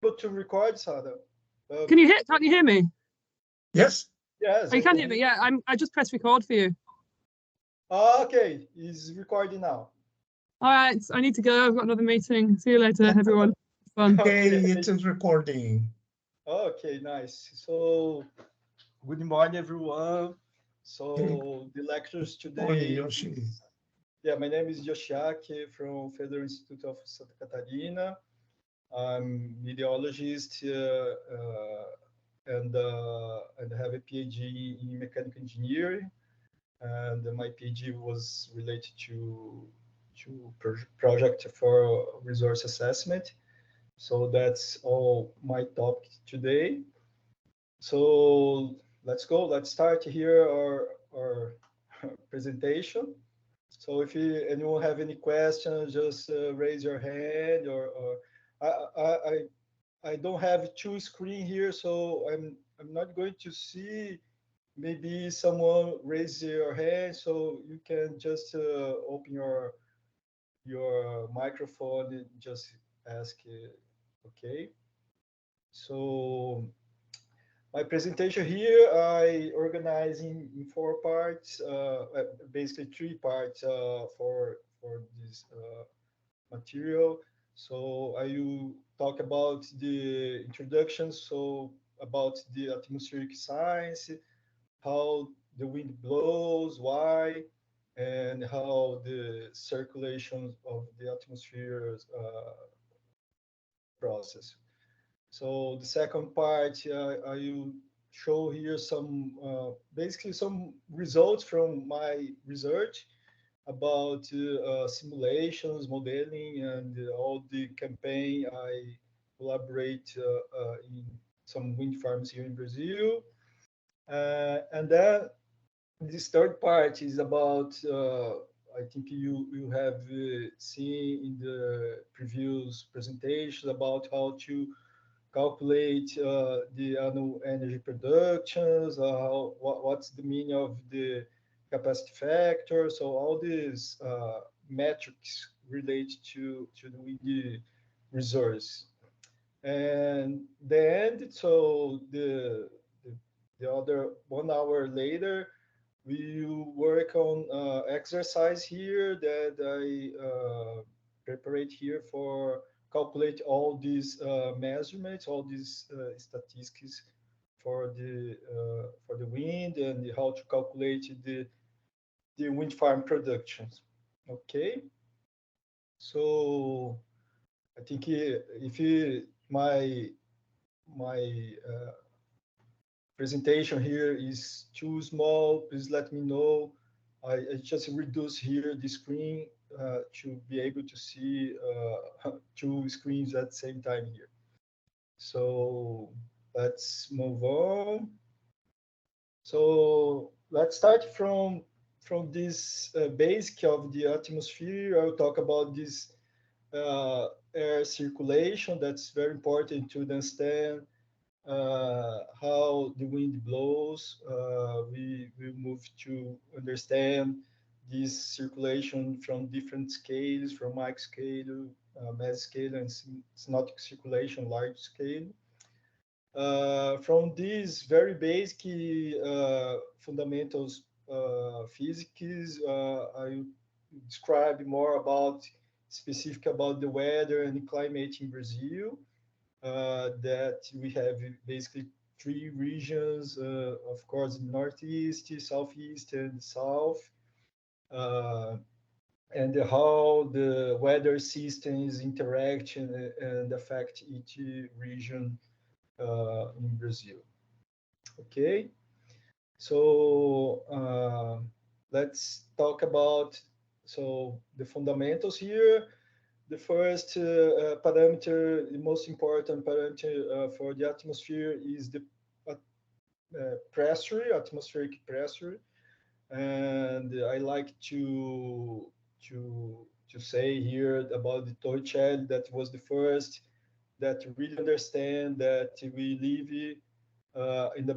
put to record, Sada. Can you hear? Can't you hear me? Yes. Yes. Oh, you can hear me. Yeah, I just pressed record for you. Okay, he's recording now. All right, I need to go. I've got another meeting. See you later, everyone. Fun. Okay, it is recording. Okay, nice. So, good morning, everyone. So, the lectures today. Yoshi. Yeah, my name is Yoshiaki from Federal Institute of Santa Catarina. I'm meteorologist and have a PhD in mechanical engineering. And my PhD was related to project for resource assessment. So that's all my topic today. So let's go. Let's start here our presentation. So if anyone have any questions, just raise your hand. Or I don't have two screen here, so I'm not going to see. Maybe someone raise your hand, so you can just open your microphone and just ask. Okay. So my presentation here, I organize in four parts, basically three parts for this material. So I will talk about the introduction, so about the atmospheric science, how the wind blows, why, and how the circulation of the atmosphere process. So the second part, I will show here some, basically some results from my research about simulations, modeling, and all the campaign I collaborate in some wind farms here in Brazil. And then this third part is about, I think you have seen in the previous presentations about how to calculate the annual energy productions, what's the meaning of the capacity factor. So all these metrics relate to the wind resource. And then, so the other 1 hour later, we work on exercise here that I prepared here for calculate all these measurements, all these statistics for the wind and how to calculate the wind farm productions. Okay, so I think if my presentation here is too small, please let me know. I just reduce here the screen to be able to see two screens at the same time here. So let's move on. So let's start from this basic of the atmosphere. I'll talk about this air circulation. That's very important to understand how the wind blows. We move to understand this circulation from different scales, from micro scale, mass scale, and synodic circulation, large scale. From these very basic fundamentals physics, I describe more about specific about the weather and climate in Brazil. That we have basically three regions, of course, northeast, southeast, and south, and how the weather systems interact and affect each region in Brazil. Okay, so let's talk about the fundamentals here. The first parameter, the most important parameter for the atmosphere is the pressure, atmospheric pressure. And I like to say here about the Torricelli, that was the first that really understand that we live at the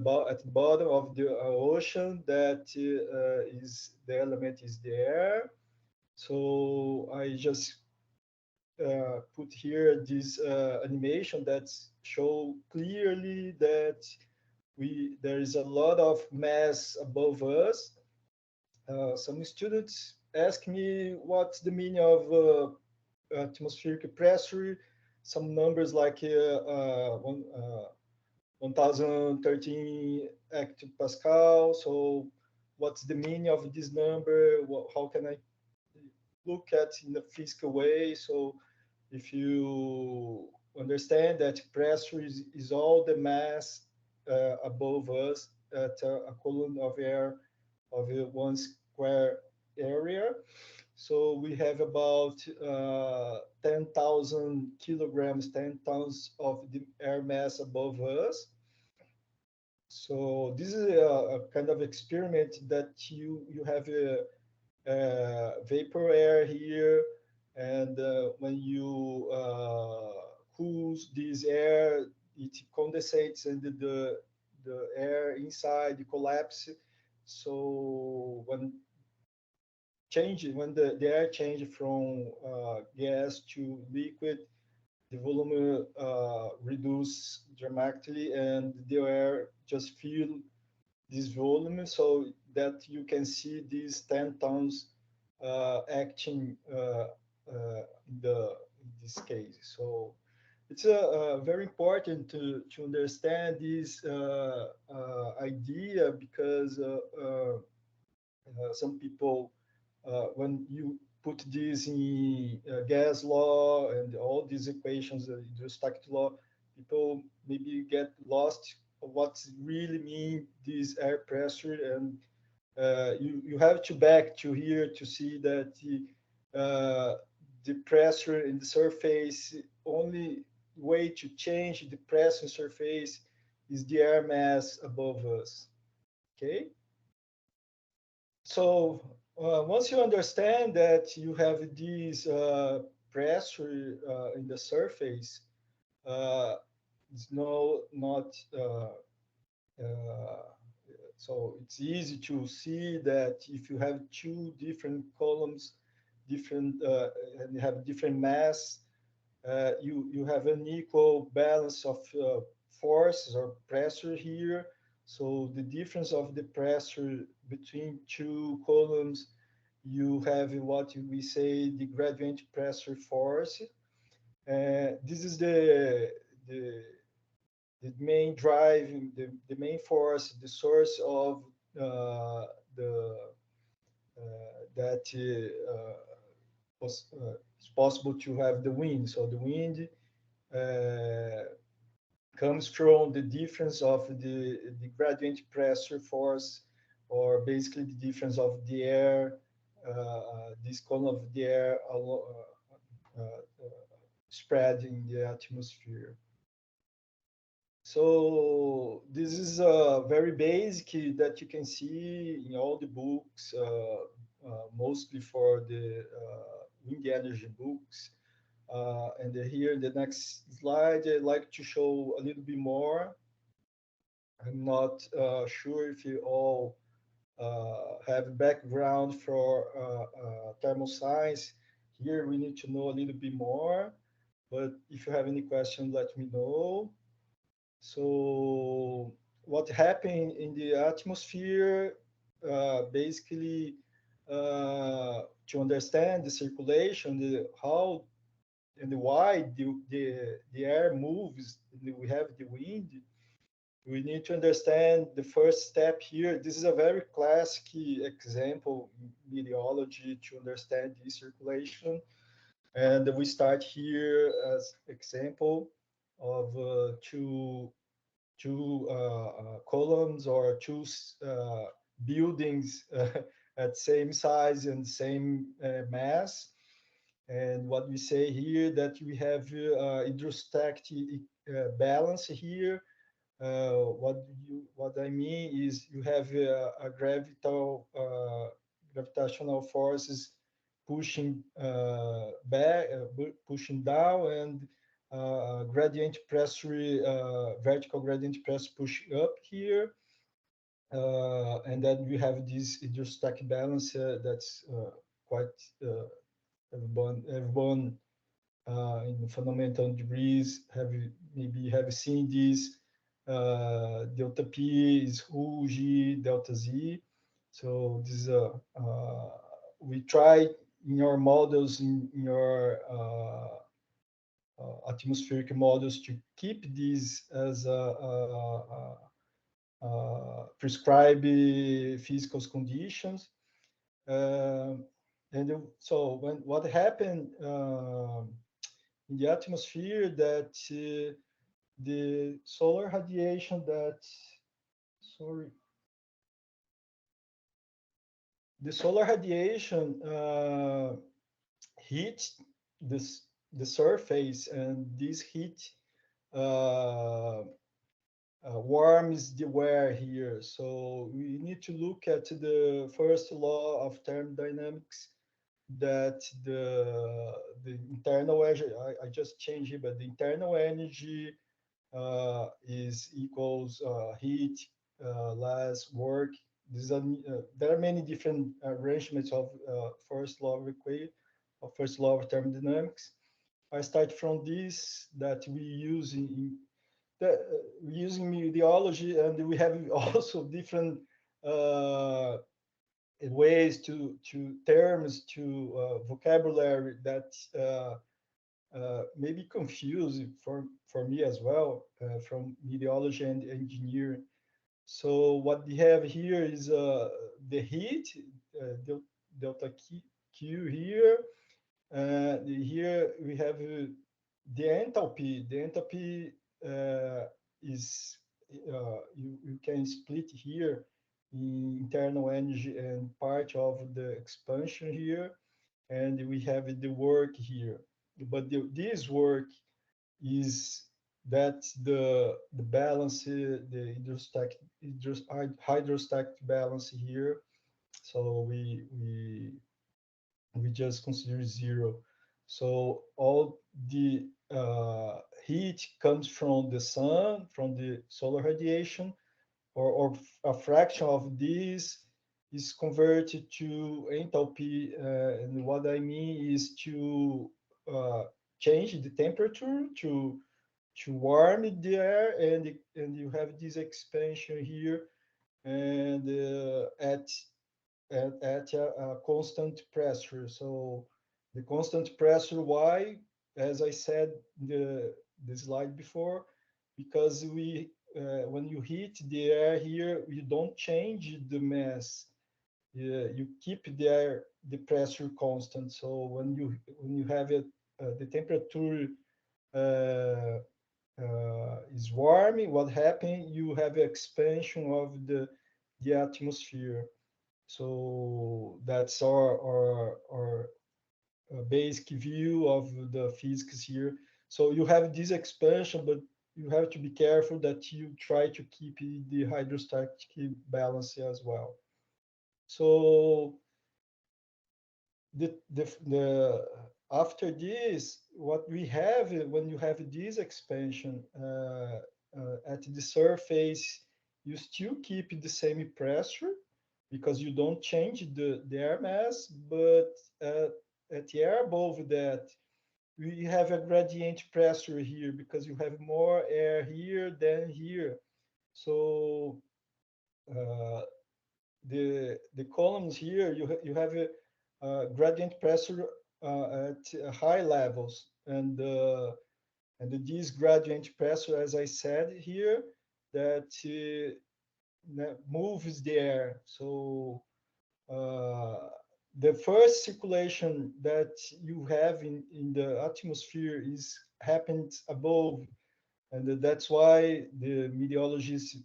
bottom of the ocean, that is the element is the air. So I just put here this animation that show clearly that there is a lot of mass above us. Some students ask me what's the meaning of atmospheric pressure. Some numbers like 1013 hectopascal. So what's the meaning of this number? How can I look at in a physical way? So if you understand that pressure is all the mass above us at a column of air of 1 square area. So we have about 10,000 kilograms, 10 tons of the air mass above us. So this is a kind of experiment that you have a vapor air here, and when you cools this air, it condensates and the air inside collapse. So when the air change from gas to liquid, the volume reduce dramatically, and the air just fill this volume, so that you can see these 10 tons acting in this case. So it's very important to understand this idea, because some people, when you put this in gas law and all these equations, the static law, people maybe get lost of what really mean this air pressure, and you have to back to here to see that the pressure in the surface, only way to change the pressure surface is the air mass above us. Okay. So once you understand that you have this pressure in the surface, uh, it's no not uh, so it's easy to see that if you have two different columns, different and you have different mass, you have an equal balance of forces or pressure here. So the difference of the pressure between two columns, you have what we say the gradient pressure force. This is the the main driving, the main force, the source of the that it's possible to have the wind. So the wind uh, comes from the difference of the gradient pressure force, or basically the difference of the air, this column of the air spread in the atmosphere. So this is very basic that you can see in all the books, mostly for the wind energy books. And here in the next slide, I'd like to show a little bit more. I'm not sure if you all have background for thermal science. Here we need to know a little bit more, but if you have any question, let me know. So what happened in the atmosphere, basically, to understand the circulation, how and why the air moves, we have the wind, we need to understand the first step here. This is a very classic example in meteorology to understand the circulation. And we start here as example of two columns or two buildings at same size and same mass. And what we say here that we have hydrostatic balance here. What I mean is you have a gravitational forces pushing back, pushing down, and gradient pressure, vertical gradient pressure push up here. And then we have this hydrostatic balance that's quite everyone in fundamental degrees maybe have seen this. Delta P is Rho G delta Z. So this is we try in your models in your atmospheric models to keep these as prescribed physical conditions. And so what happened in the atmosphere that the solar radiation the solar radiation heat the surface, and this heat uh, warms the wear here. So we need to look at the first law of thermodynamics, that the internal energy, I just changed it, but the internal energy is equals heat less work. There are many different arrangements of first law of first law of thermodynamics. I start from this that we use using meteorology, and we have also different uh, ways to terms to vocabulary that maybe confusing for me as well, from meteorology and engineering. So what we have here is the heat, delta Q here. Here we have the enthalpy. The enthalpy is you can split here in internal energy and part of the expansion here, and we have the work here. But this work is that's the balance, the hydrostatic balance here. So we just consider zero. So all the heat comes from the sun, from the solar radiation, or a fraction of this is converted to enthalpy. And what I mean is to change the temperature to warm the air, and you have this expansion here, and at a constant pressure. So the constant pressure, why? As I said the slide before, because when you heat the air here, you don't change the mass. You keep the pressure constant. So when you have it, the temperature uh, is warming, what happens? You have expansion of the atmosphere. So that's our basic view of the physics here. So you have this expansion, but you have to be careful that you try to keep the hydrostatic balance as well. So the after this, what we have when you have this expansion at the surface, you still keep the same pressure because you don't change the air mass, but at the air above that, we have a gradient pressure here because you have more air here than here. So uh, the columns here, you have a gradient pressure at high levels, and this gradient pressure, as I said here, that moves the air. So the first circulation that you have in the atmosphere is happens above, and that's why the meteorologists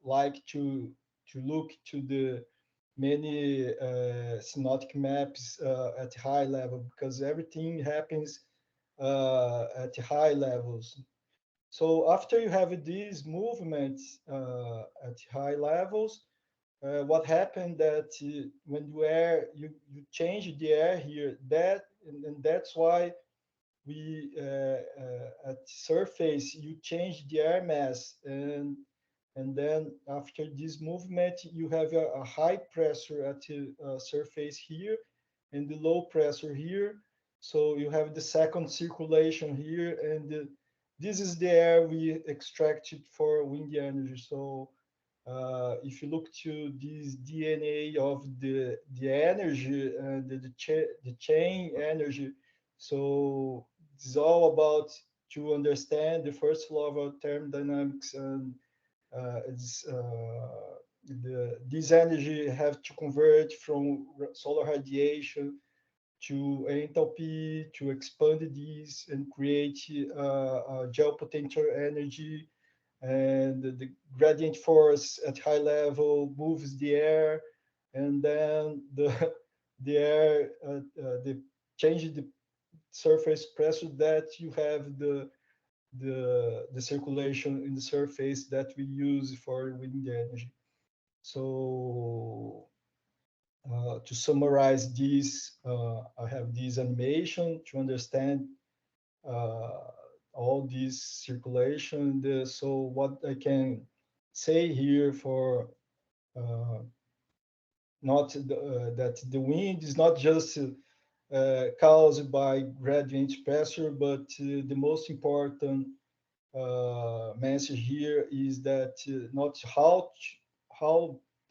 like to look to the many synoptic maps at high level, because everything happens at high levels. So after you have these movements at high levels, what happened that when you change the air here, and that's why we at surface you change the air mass, and then after this movement you have a high pressure at the surface here and the low pressure here, So you have the second circulation here, and this is the air we extracted for wind energy. So if you look to this DNA of the energy and the chain energy, so it's all about to understand the first law of thermodynamics, and it's this energy have to convert from solar radiation to enthalpy to expand this and create geopotential energy, and the gradient force at high level moves the air, and then the air the change the surface pressure that you have the circulation in the surface that we use for wind energy. So to summarize this, I have this animation to understand uh, all this circulation. So what I can say here for not that the wind is not just caused by gradient pressure, but the most important message here is that not how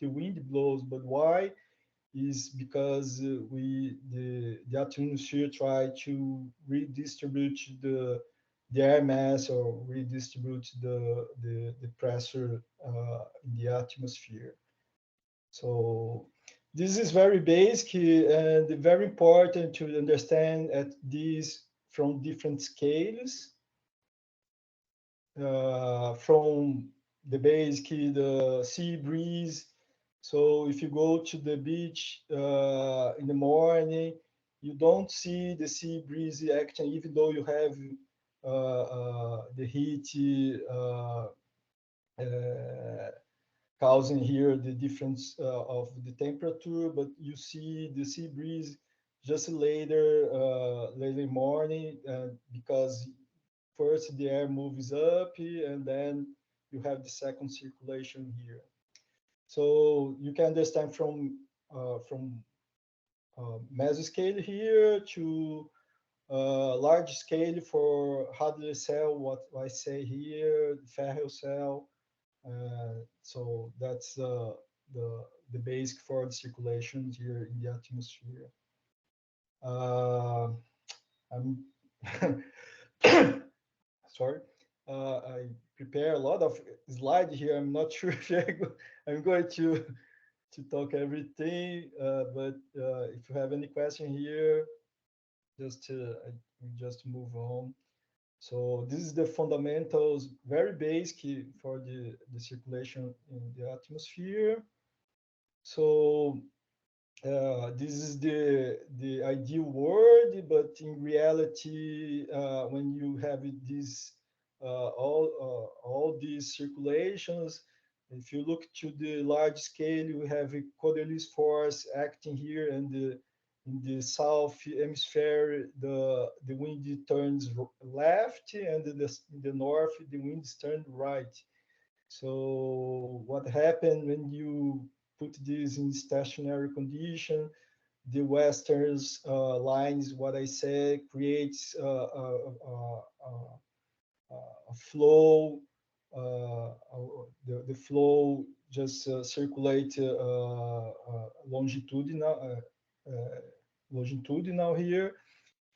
the wind blows, but why is because the atmosphere try to redistribute the air mass or redistribute the pressure in the atmosphere. So this is very basic and very important to understand at these from different scales, from the basic, the sea breeze. So if you go to the beach in the morning, you don't see the sea breeze acting, even though you have the heat uh, causing here the difference of the temperature, but you see the sea breeze just later morning, because first the air moves up and then you have the second circulation here. So you can understand from mesoscale here to large scale for Hadley cell, what I say here, Ferrel cell. So that's the basic for the circulation here in the atmosphere. I'm sorry. I prepare a lot of slide here. I'm not sure if I'm going to talk everything, but if you have any question here, just move on. So this is the fundamentals, very basic for the circulation in the atmosphere. So this is the ideal world, but in reality, when you have this all these circulations, if you look to the large scale, you have a Coriolis force acting here, and in the south hemisphere, the wind turns left, and in the north, the winds turn right. So what happened when you put this in stationary condition? The westerns lines, what I said, creates a flow. The flow just circulate longitudinal here,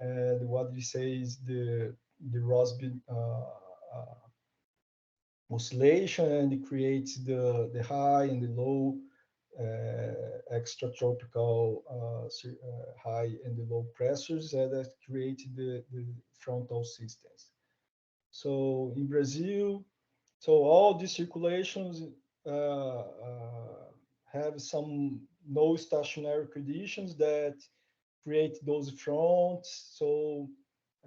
and what we say is the Rossby oscillation, and it creates the high and the low extratropical high and the low pressures that create the frontal systems. So in Brazil, so all these circulations have some no stationary conditions that create those fronts. So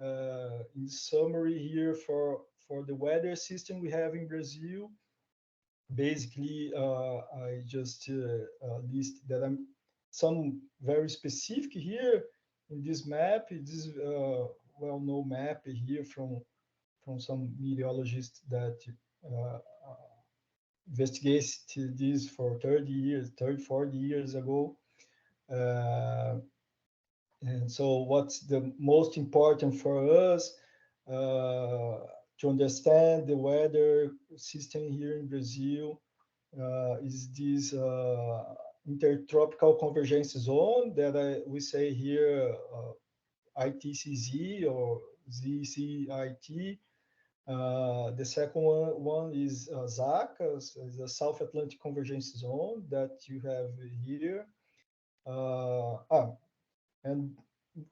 in summary here for the weather system we have in Brazil, basically I just list that I'm some very specific here in this map. This is well-known map here from some meteorologists that uh, investigated this for 30 years, 30, 40 years ago. Uh, And so what's the most important for us to understand the weather system here in Brazil is this intertropical convergence zone that we say here ITCZ or ZCIT. The second one is ZAC, is the South Atlantic Convergence Zone that you have here. And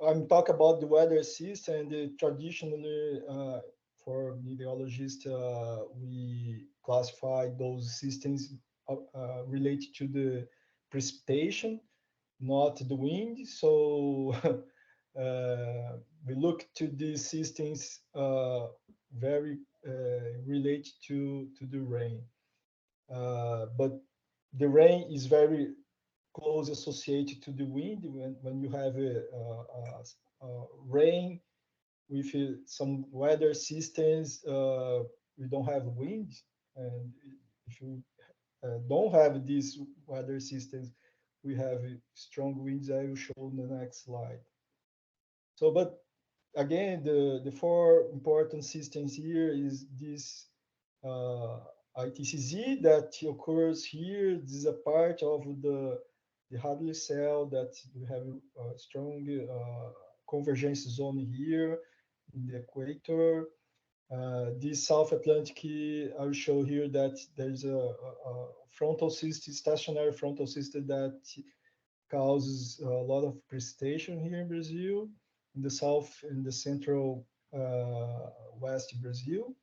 I'm talking about the weather system. And traditionally, for meteorologists, we classify those systems related to the precipitation, not the wind. So we look to these systems very related to the rain. But the rain is very close associated to the wind. When you have rain with some weather systems, we don't have wind. And if you don't have these weather systems, we have strong winds. I will show in the next slide. So, but again, the four important systems here is this ITCZ that occurs here. This is a part of the Hadley cell that we have a strong convergence zone here in the equator. This South Atlantic, I will show here that there's a frontal system, stationary frontal system that causes a lot of precipitation here in Brazil, in the south, in the central west Brazil.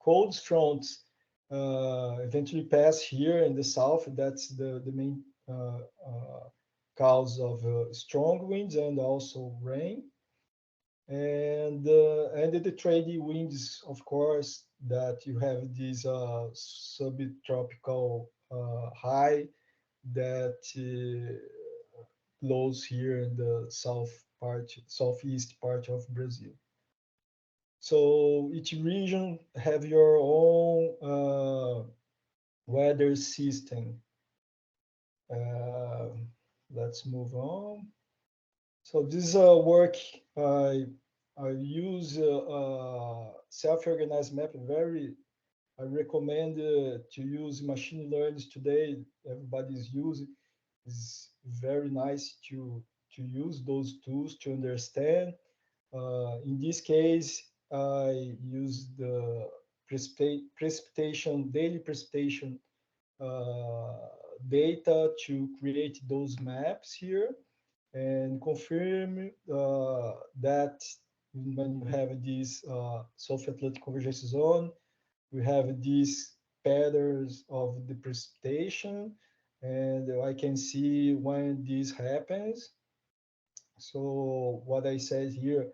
Cold fronts eventually pass here in the south. That's the main cause of strong winds and also rain. And the trade winds, of course, that you have these subtropical high that blows here in the southeast part of Brazil. So each region have your own weather system. Let's move on. So this work I use self-organized map. I recommend to use machine learning today. Everybody is using. It's very nice to use those tools to understand. In this case, I use the daily precipitation data to create those maps here and confirm that when you have this South Atlantic Convergence Zone, we have these patterns of the precipitation, and I can see when this happens. So what I said here,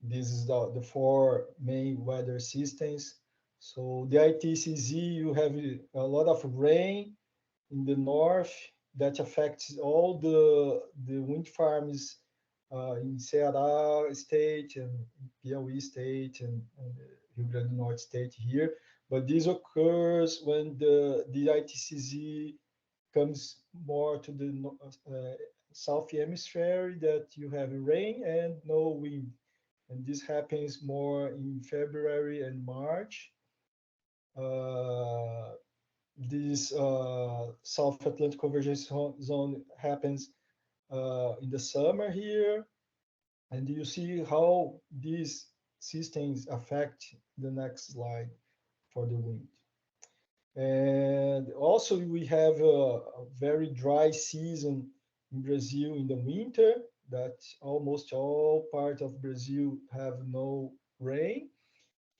this is the four main weather systems. So the ITCZ, you have a lot of rain in the north that affects all the wind farms in Ceará state and Piauí state and Rio Grande do Norte state here. But this occurs when the ITCZ comes more to the south hemisphere, that you have rain and no wind. And this happens more in February and March. This South Atlantic Convergence Zone happens in the summer here. And you see how these systems affect the next slide for the wind. And also we have a very dry season in Brazil in the winter, that almost all part of Brazil have no rain.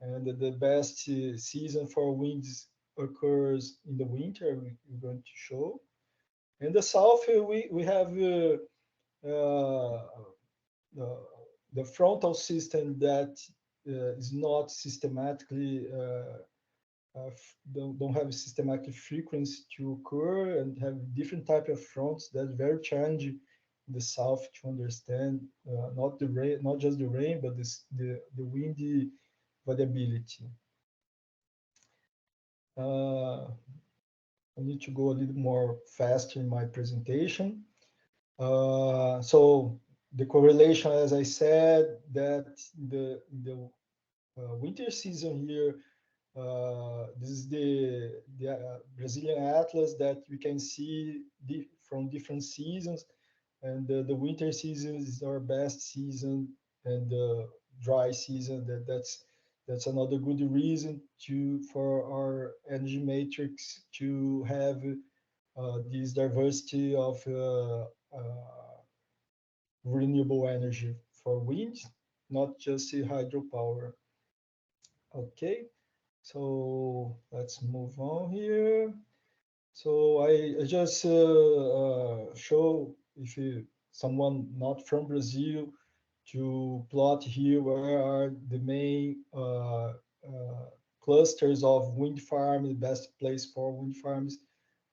And the best season for winds occurs in the winter, we're going to show. In the south, we have uh, the frontal system that is not systematically don't have systematic frequency to occur, and have different type of fronts that's very challenging in the south to understand, not the rain, not just the rain, but the windy variability. I need to go a little more faster in my presentation. So the correlation, as I said, that the winter season here, this is the Brazilian atlas that we can see from different seasons, and the winter season is our best season, and the dry season that's another good reason for our energy matrix to have this diversity of renewable energy for wind, not just hydropower. Okay, so let's move on here. So I just show if someone not from Brazil to plot here where are the main clusters of wind farm, the best place for wind farms.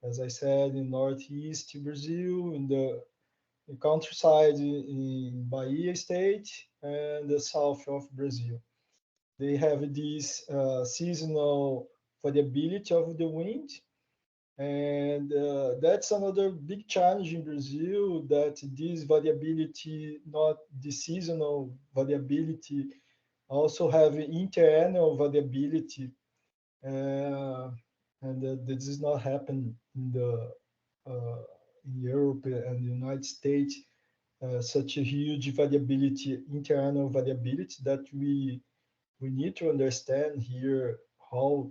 As I said, in Northeast Brazil, in the countryside in Bahia state, and the south of Brazil. They have this seasonal variability of the wind, and that's another big challenge in Brazil, that this variability, not the seasonal variability, also have interannual variability, and this does not happen in Europe and the United States. Such a huge variability, interannual variability, that we need to understand here how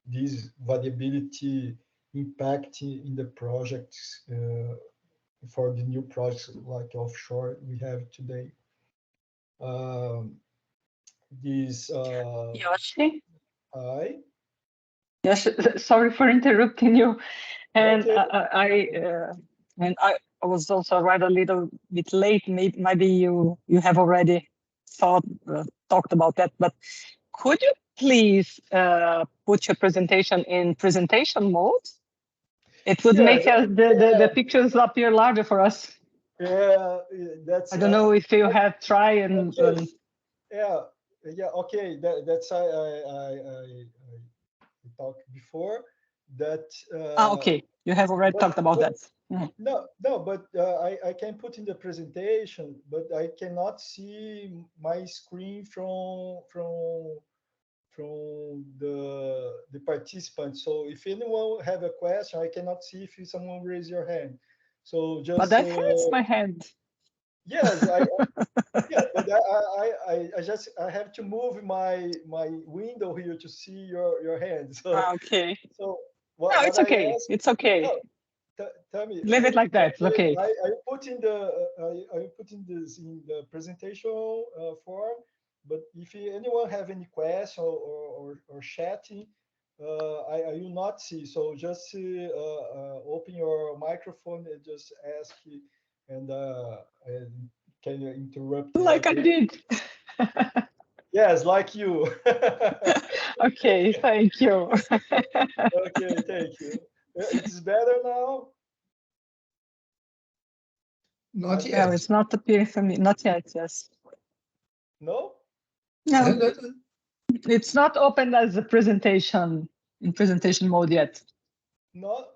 this variability impact in the projects, for the new projects like offshore we have today. Um, this Yoshi? I Yes, sorry for interrupting you. And okay. I was also right a little bit late. Maybe you have already talked about that, but could you please put your presentation in presentation mode? It would Yeah, make the pictures appear larger for us. yeah, that's I don't know if you have tried okay. Yeah, okay. That's I talked before that. Okay, you have already talked about But that. Mhm. no, but I can put in the presentation, but I cannot see my screen from the participants. So if anyone have a question, I cannot see if someone raise your hand. So But just that hurts my hand. yes, yeah, but I just I have to move my window here to see your hand. So Okay. so No, what it's I okay. ask, It's okay. no, tell me, Leave it like that. It's okay, okay. I put in I put in this in the presentation form, but if anyone have any question or chatting, I will not see. So just open your microphone and just ask, and can you interrupt? Like I Okay. did. Yes, like you. Okay, thank you. Okay, thank you. It's better now. I Not Well, yet. it's not appearing for me. Not yet, yes. no. No, Uh, it's not open as a presentation in presentation mode yet. No,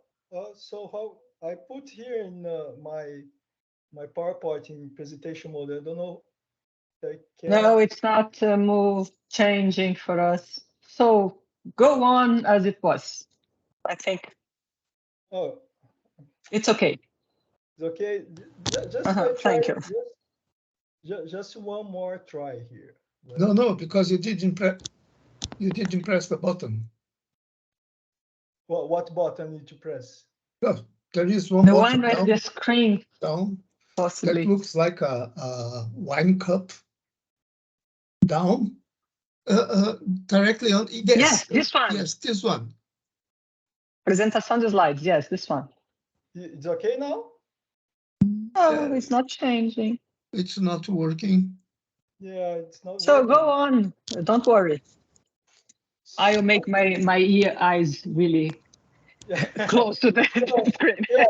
so how I put here in my PowerPoint in presentation mode. I don't know. I can. No, it's not move changing for us. So go on as it was. I think Oh, it's okay. it's okay. Just I try. Thank you. Just one more try here. no, because you didn't press the button. What button need to press? No, there is one The one button with the screen, down that possibly. looks like a wine cup down, directly on. Yes, this one. Yes, this one. Presentação de slides. Yes, this one. It's okay now. Oh, it's not changing. It's not working. Yeah, it's not So working. go on. Don't worry. I'll make my eyes really Yeah. close to the screen. Yeah,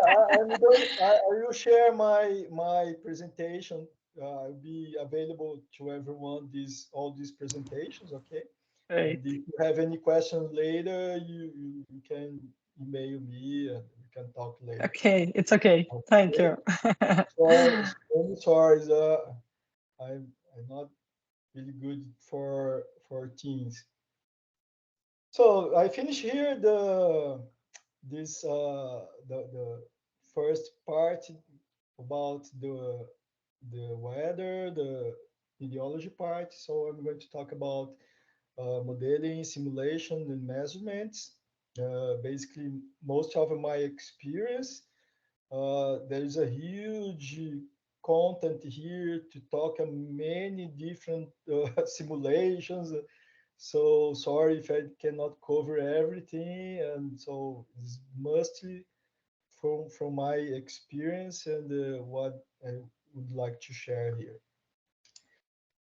I will share my presentation. I'll be available to everyone all these presentations. Okay. Great. And if you have any questions later, you can email me and we can talk later. Okay, it's okay. Thank you. Sorry, I'm not really good for teams. So I finish here the first part about the weather, the ideology part. So I'm going to talk about modeling, simulation, and measurements. Basically, most of my experience. There is a huge content here to talk many different simulations. So sorry if I cannot cover everything, and so it's mostly from my experience and what I would like to share here.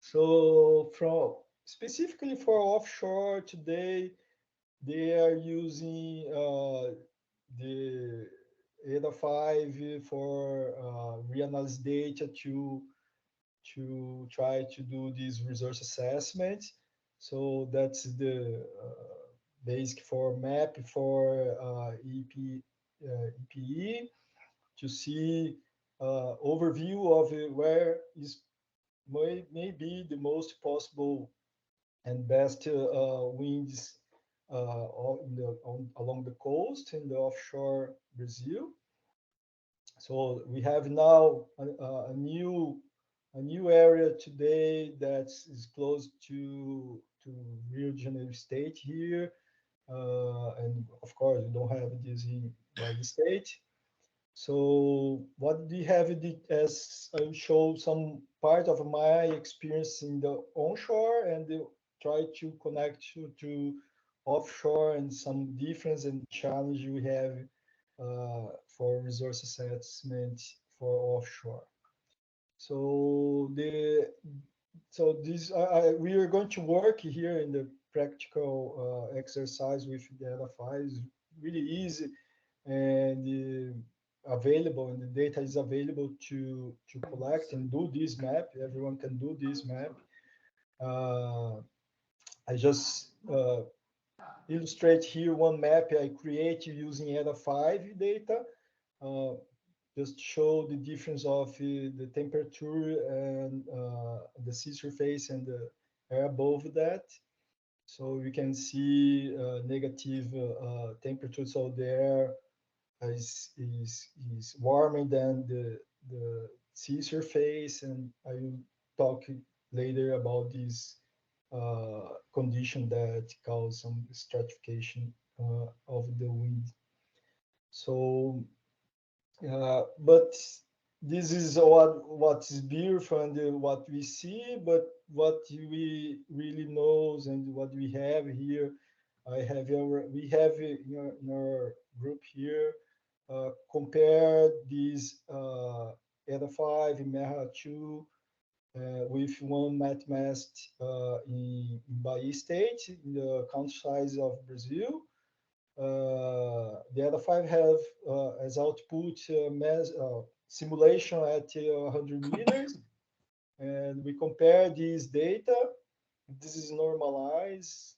So from specifically for offshore today, they are using the ADA 5 for reanalyze data to try to do this resource assessment. So that's the basic for map for EPE to see overview of where is may be the most possible and best winds along the coast in the offshore Brazil. So we have now a new area today that is close to Rio de Janeiro state here, and of course we don't have this in by the state. So what we have as I show some part of my experience in the onshore and try to connect to offshore and some difference and challenge we have for resource assessment for offshore. So we are going to work here in the practical exercise with the other files. Really easy and available, and the data is available to collect and do this map. Everyone can do this map. I just illustrate here one map I create using ADA 5 data. Just show the difference of the temperature and the sea surface and the air above that. So you can see negative temperature. So the air is warmer than the sea surface, and I will talk later about this condition that cause some stratification of the wind. So, but this is what is beautiful and what we see, but what we really knows and what we have here. We have in our group here compare these EDA 5 and MEHA 2 with one MatMast in Bahia State, in the countryside of Brazil. The other 5 have as output simulation at 100 meters, and we compare these data. This is normalized,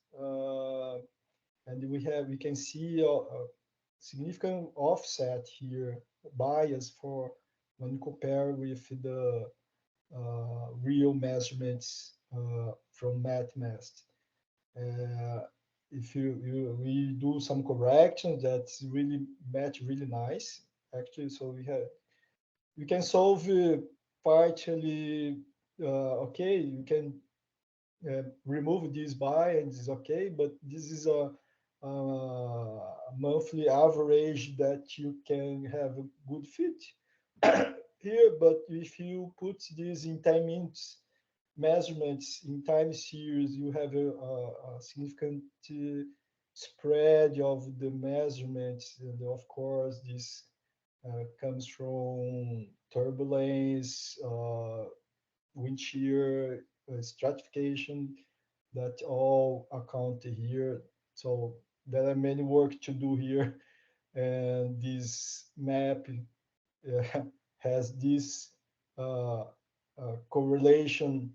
and we can see a significant offset here, bias for when compare with the real measurements from MatMast. If we do some corrections, that's really match really nice actually. So we can solve partially. Okay, you can remove this bias, it's okay, but this is a monthly average that you can have a good fit here. But if you put this in 10 minutes measurements in time series, you have a significant spread of the measurements. And of course, this comes from turbulence, wind shear, stratification, that all accounted here. So there are many work to do here, and this map has this correlation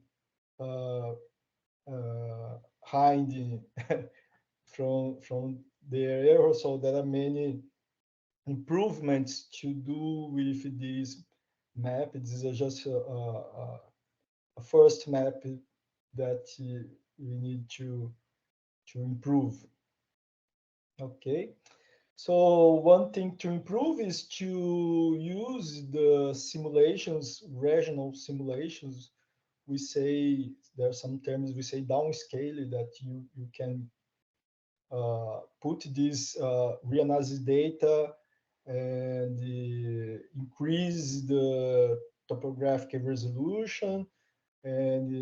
hiding from the error. So there are many improvements to do with this map. This is just a first map that we need to improve. Okay. So one thing to improve is to use the simulations, regional simulations. We say there are some terms we say downscale, that you can put this reanalysis data and increase the topographic resolution and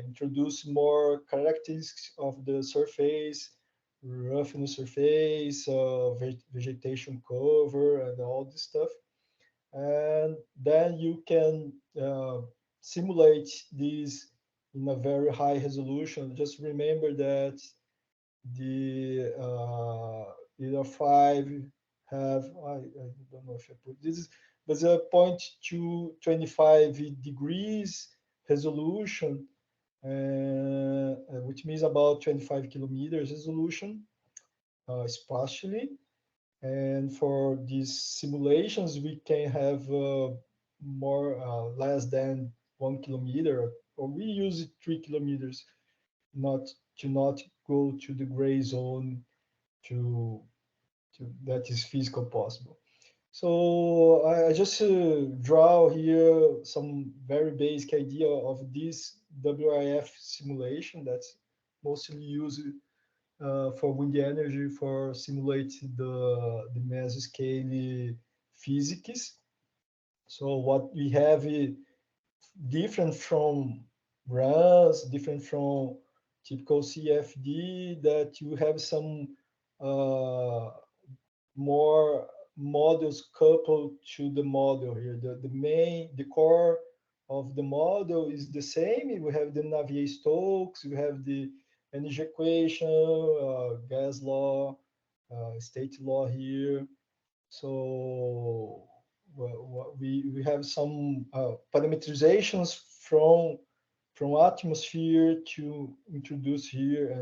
introduce more characteristics of the surface, roughness surface, vegetation cover, and all this stuff. And then you can simulate these in a very high resolution. Just remember that the either five have I don't know if I put this, but a 0.225 degrees resolution, which means about 25 kilometers resolution spatially. And for these simulations, we can have more less than 1 kilometer, or we use 3 kilometers, not go to the gray zone to that is physical possible. So I just draw here some very basic idea of this WIF simulation that's mostly used for wind energy for simulate the mesoscale physics. So what we have different from runs, different from typical CFD, that you have some more models coupled to the model here. The core of the model is the same. We have the Navier-Stokes, we have the energy equation, gas law, state law here. So we have some parameterizations from atmosphere to introduce here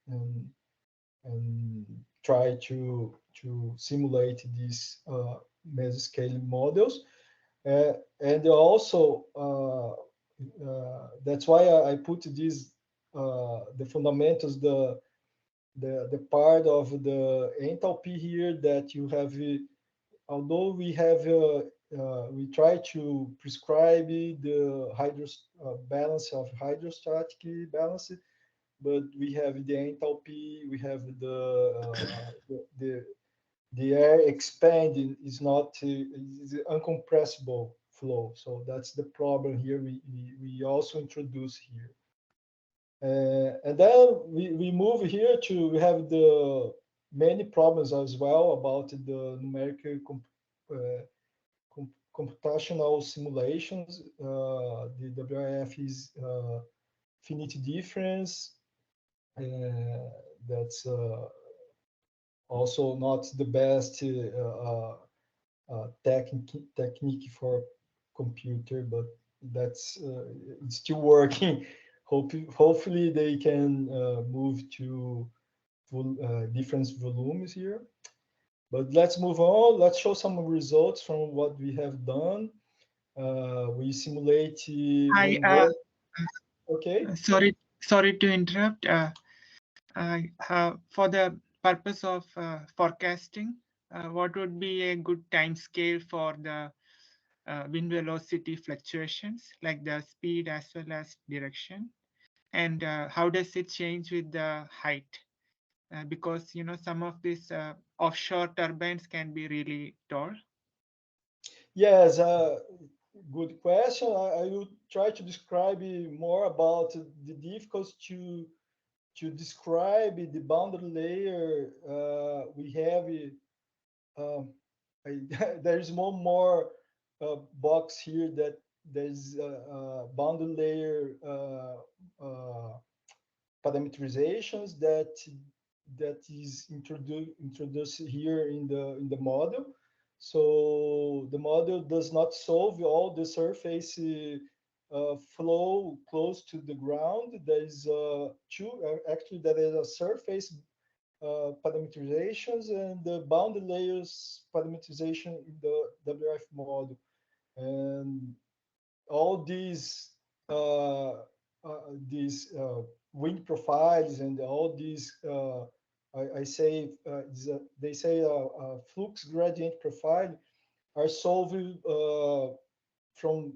and try to simulate these mesoscale models. And also that's why I put these the fundamentals, the part of the enthalpy here, that you have although we have we try to prescribe the balance of hydrostatic balance, but we have the enthalpy, we have the air expanding is not is uncompressible flow. So that's the problem here. We also introduce here. And then we move here to we have the many problems as well about the numerical computational simulations. The WIF is finite difference. That's also not the best technique for computer, but that's it's still working. Hopefully they can move to different volumes here. But let's move on. Let's show some results from what we have done. We simulate. Okay. Sorry to interrupt. For the purpose of forecasting, what would be a good time scale for the wind velocity fluctuations, like the speed as well as direction? And how does it change with the height? Because some of these offshore turbines can be really tall. Yes, good question. I will try to describe more about the difficulty to describe the boundary layer. We have there is one more box here that there's a boundary layer parameterizations that is introduced here in the model. So the model does not solve all the surface flow close to the ground. There is actually there is a surface parameterizations and the boundary layers parameterization in the WF model. And all these wind profiles and all these I say they say flux gradient profile are solved from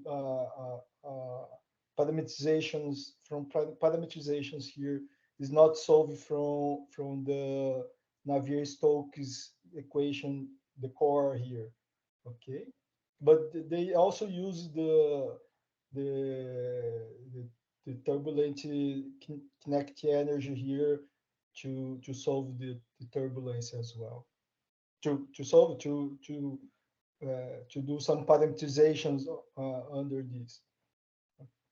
parameterizations here is not solved from the Navier-Stokes equation, the core here. Okay, but they also use the, the turbulent kinetic energy here to solve the turbulence as well. To solve to do some parameterizations under this.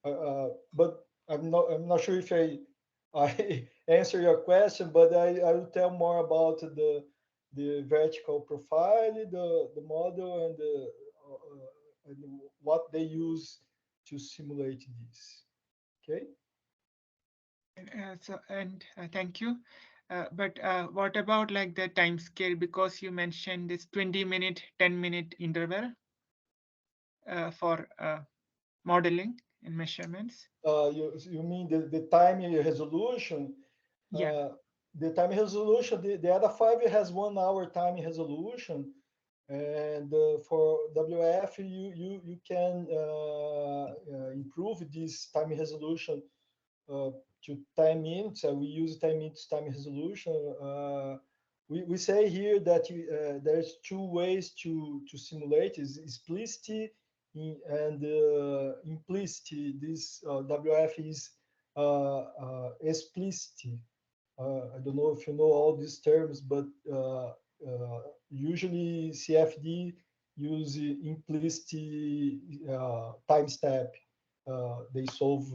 But I'm not sure if I answer your question, but I will tell more about the vertical profile, the model, and what they use to simulate this. Okay. Thank you. But what about like the time scale? Because you mentioned this 20-minute, 10-minute interval for modeling and measurements. You mean the time resolution? Yeah. The time resolution, the other 5 has 1 hour time resolution, and for WF you can improve this time resolution to 10 minutes. We use 10 minutes time resolution. We say here that there's 2 ways to simulate: is explicit and implicit. This WF is explicit. I don't know if you know all these terms, but usually CFD use implicit time step. They solve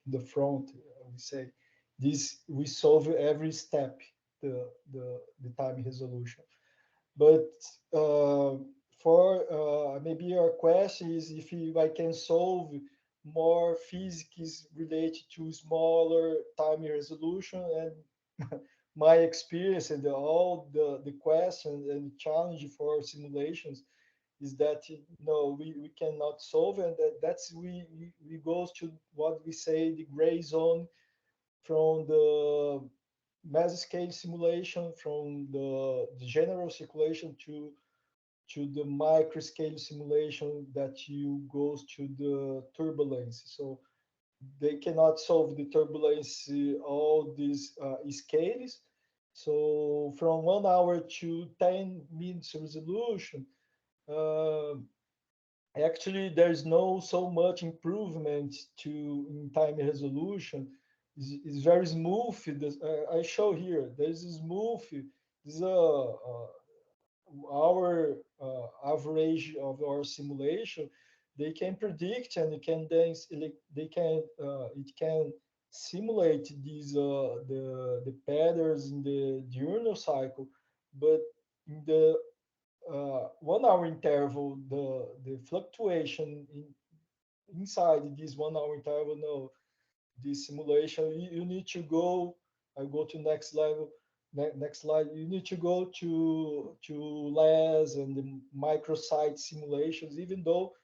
in the front. We say this. We solve every step the time resolution. But for maybe your question is if I can solve more physics related to smaller time resolution, and my experience and all the questions and challenge for simulations is that no, we cannot solve, and that's we goes to what we say the gray zone from the mesoscale simulation, from the general circulation to the microscale simulation that you goes to the turbulence. So they cannot solve the turbulence all these scales. So from 1 hour to 10 minutes resolution, uh, actually there's no so much improvement to in time resolution. It's very smooth. I show here there's a smooth. This is our average of our simulation. They can predict, and they can it can simulate these the patterns in the diurnal cycle, but in the 1 hour interval, the fluctuation inside this 1 hour interval, no, this simulation, you need to go. I go to next level, next slide. You need to go to LAS and the microsite simulations, even though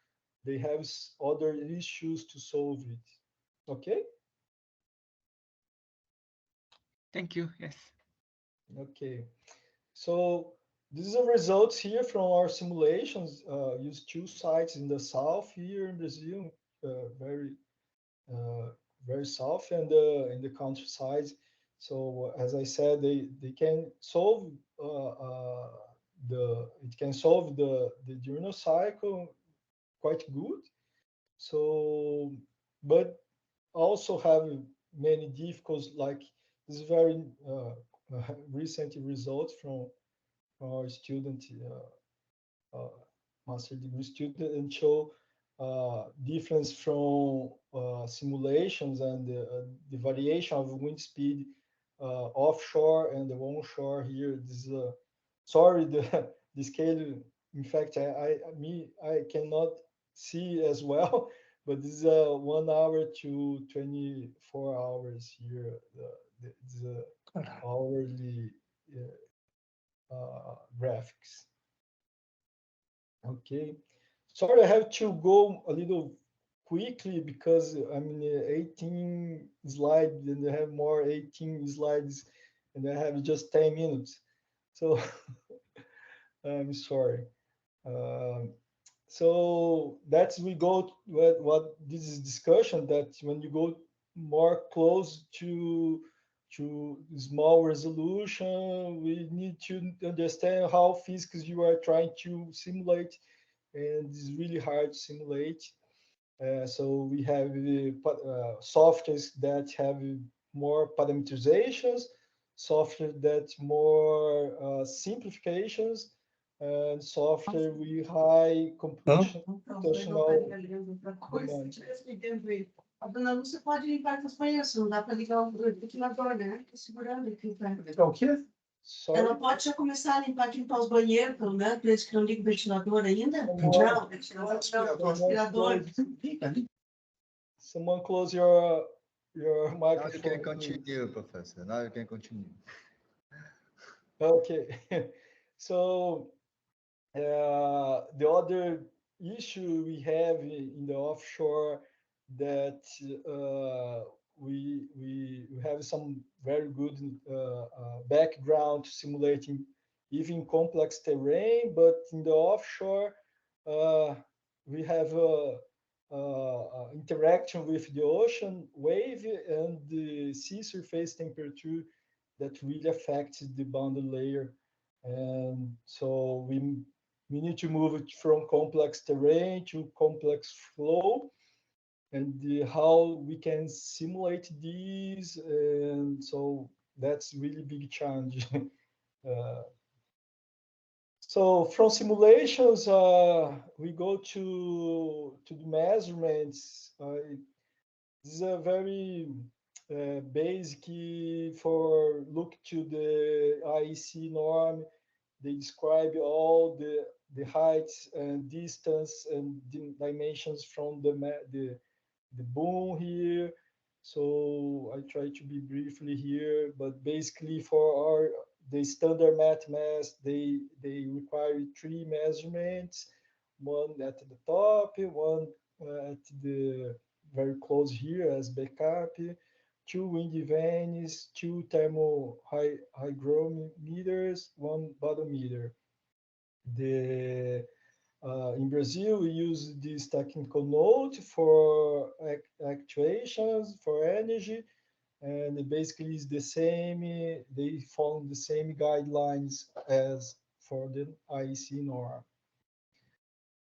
they have other issues to solve it. Okay. Thank you. Yes. Okay. So these are results here from our simulations. Use 2 sites in the south here in Brazil, very very south, and in the countryside. So as I said, they can solve it can solve the diurnal cycle quite good. So, but also have many difficulties, like this very recent results from our student, master degree student, and show difference from simulations and the variation of wind speed offshore and the onshore here. This sorry, the scale. In fact, I cannot see as well, but this is 1 hour to 24 hours here. It's hourly graphics. Okay, sorry, I have to go a little quickly because I'm in 18 slides and I have more 18 slides and I have just 10 minutes. So I'm sorry. So that's we go to what this is discussion that when you go more close to small resolution, we need to understand how physics you are trying to simulate, and it's really hard to simulate. So we have softwares that have more parameterizations, software that more simplifications, and software with high computational demand. A dona Lúcia pode limpar os banheiros, não dá para ligar o ventilador, né? Tô segurando aqui, tá? Ligar o quê? Ela pode já começar a limpar os banheiros, pelo menos, para eles que não ligam o ventilador ainda? Não, ventilador não, aspirador. Someone close your Now you microphone. can continue, Professor. Now you can continue. Okay, so the other issue we have in the offshore that we have some very good background to simulating even complex terrain, but in the offshore we have interaction with the ocean wave and the sea surface temperature that really affects the boundary layer, and so we need to move it from complex terrain to complex flow, and how we can simulate these, and so that's really big challenge. So from simulations, we go to the measurements. This is a very basic for look to the IEC norm. They describe all the heights and distance and dimensions from the boom here. So I try to be briefly here, but basically for the standard mass, they require 3 measurements, one at the top, one at the very close here as backup, 2 wind vanes, 2 thermal hygrometers, 1 barometer. In Brazil, we use this technical note for actuations, for energy, and it basically is the same. They follow the same guidelines as for the IEC norm.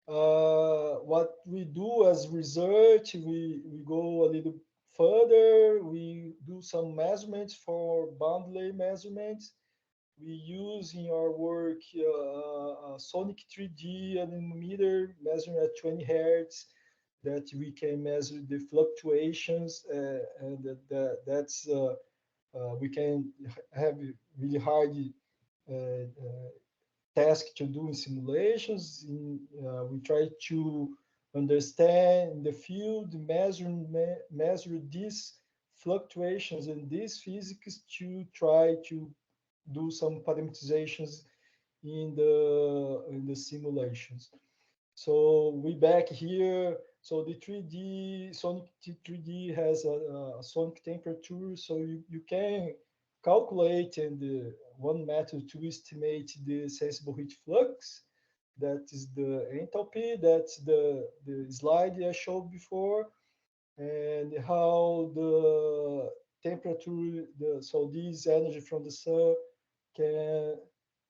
What we do as research, we go a little further. We do some measurements for boundary measurements. We use in our work sonic 3D anemometer measuring at 20 hertz that we can measure the fluctuations, and that's we can have really hard task to do in simulations. We try to understand the field, measure these fluctuations and these physics to try to do some parameterizations in the simulations. So we back here. So the 3D sonic 3D has a sonic temperature, so you can calculate, and one method to estimate the sensible heat flux. That is the enthalpy. That's the slide I showed before, and how the temperature, so this energy from the sun can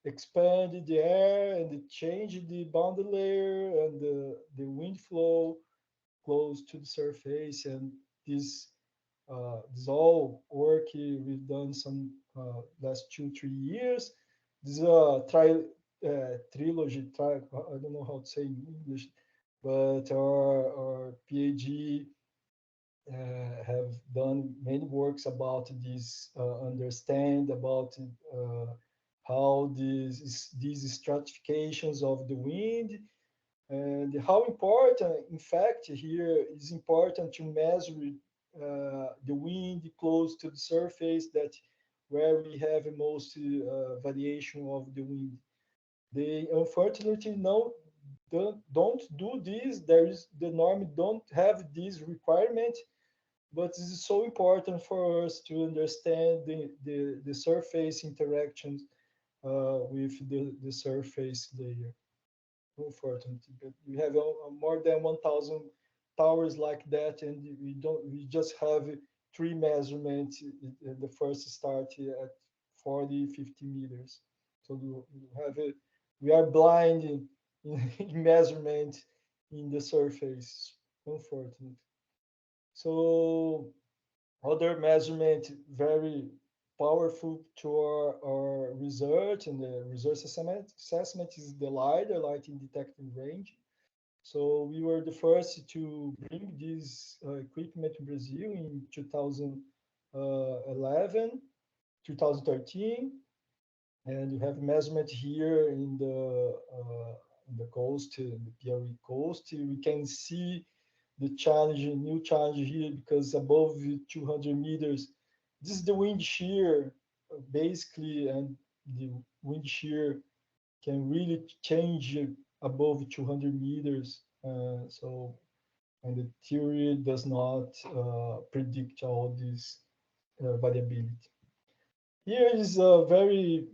expand the air and change the boundary layer and the wind flow close to the surface. And this all work we've done some last 2-3 years. This is a trilogy. I don't know how to say in English, but our PhD have done many works about this, understand about how these stratifications of the wind, and how important, in fact, here is important to measure the wind close to the surface, that where we have most variation of the wind. They unfortunately don't do this. There is the norm don't have this requirement, but this is so important for us to understand the surface interactions with the surface layer. Unfortunately, but we have more than 1,000 towers like that, and we just have three measurements. The first start at 40, 50 meters. So we are blind in measurement in the surface, unfortunately. So other measurement very powerful to our research, and the research assessment is the LiDAR, lighting detecting range. So we were the first to bring this equipment in Brazil in 2011, 2013, and you have measurement here in the coast, the Piauí coast. We can see the challenge, new challenge here, because above 200 meters, this is the wind shear, basically, and the wind shear can really change above 200 meters. And the theory does not predict all this variability. Here is a very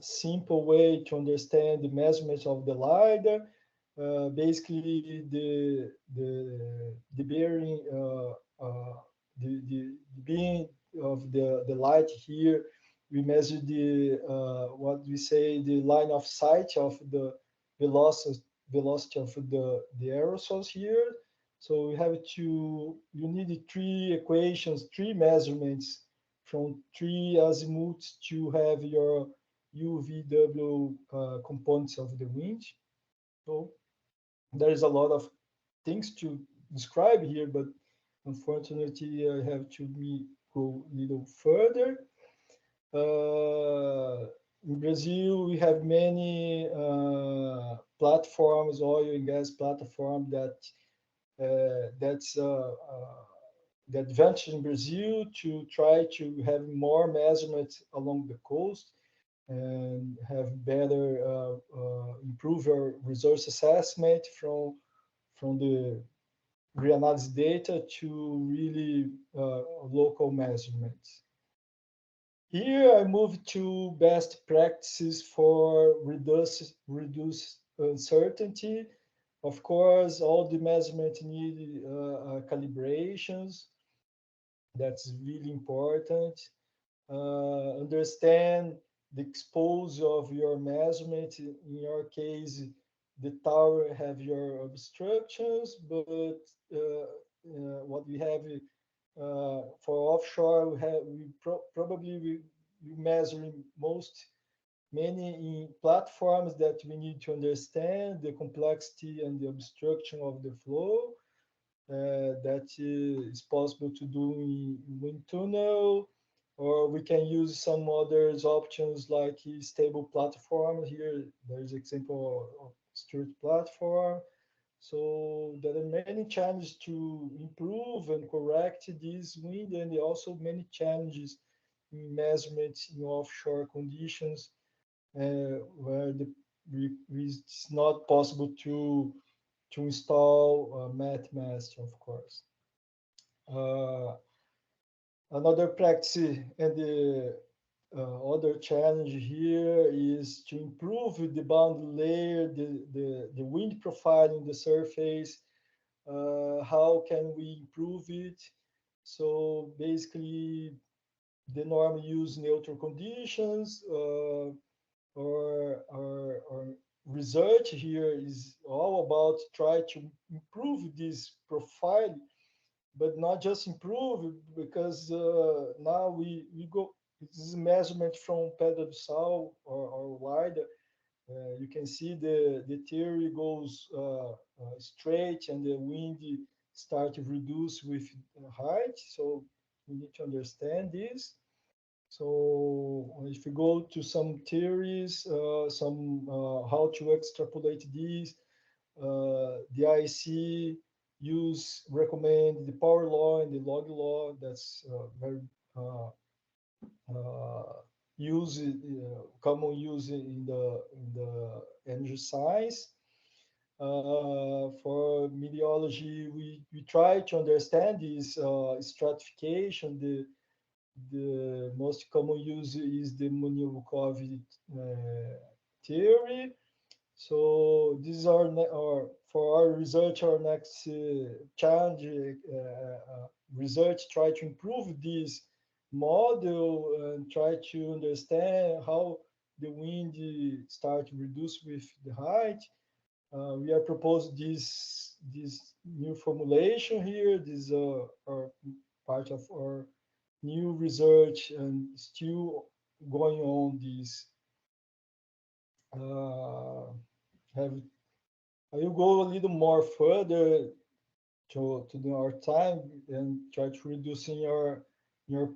simple way to understand the measurements of the LiDAR. Basically, the bearing, the beam of the light here, we measure the what we say the line of sight of the velocity of the aerosols here. So we have to, you need three equations, three measurements from three azimuths to have your UVW components of the wind. So there is a lot of things to describe here, but unfortunately I have to go a little further. In Brazil, we have many platforms, oil and gas platform that's the advantage in Brazil to try to have more measurements along the coast and have better improve our resource assessment from the reanalysis data to really local measurements. Here I move to best practices for reduce uncertainty. Of course, all the measurement need calibrations. That's really important. Understand the exposure of your measurement. In your case, the tower have your obstructions, but what we have for offshore, we measuring many in platforms that we need to understand the complexity and the obstruction of the flow. That is possible to do in wind tunnel, or we can use some other options like stable platform. Here, there's example of street platform. So there are many challenges to improve and correct this wind, and also many challenges in measurements in offshore conditions where it's not possible to install a mat mast, of course. Another practice and the other challenge here is to improve the boundary layer, the wind profile in the surface. How can we improve it? So basically, the norm use neutral conditions, or research here is all about try to improve this profile, but not just improve, because now we go, this is measurement from pedal do sal or LiDAR. You can see the theory goes straight and the wind start to reduce with height. So we need to understand this. So if you go to some theories, how to extrapolate these, the IC recommend the power law and the log law. That's very common use in the energy science. For meteorology, we try to understand this stratification. The most common use is the Munich-Volkov theory. So these are for our research, our next challenge research, try to improve this model and try to understand how the wind start to reduce with the height. We are proposing this new formulation here. This are part of our new research and still going on this. Have I will go a little more further to our time and try to reducing your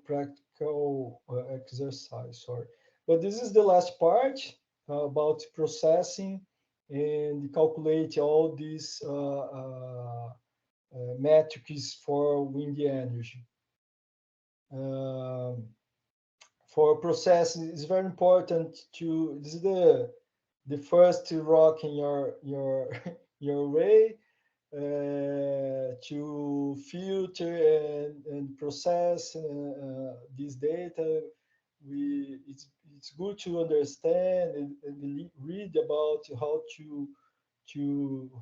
practical exercise. Sorry, but this is the last part about processing and calculate all these metrics for wind energy. For processing, it's very important to. This is the first rock in your your array to filter and process this data. It's good to understand and read about how to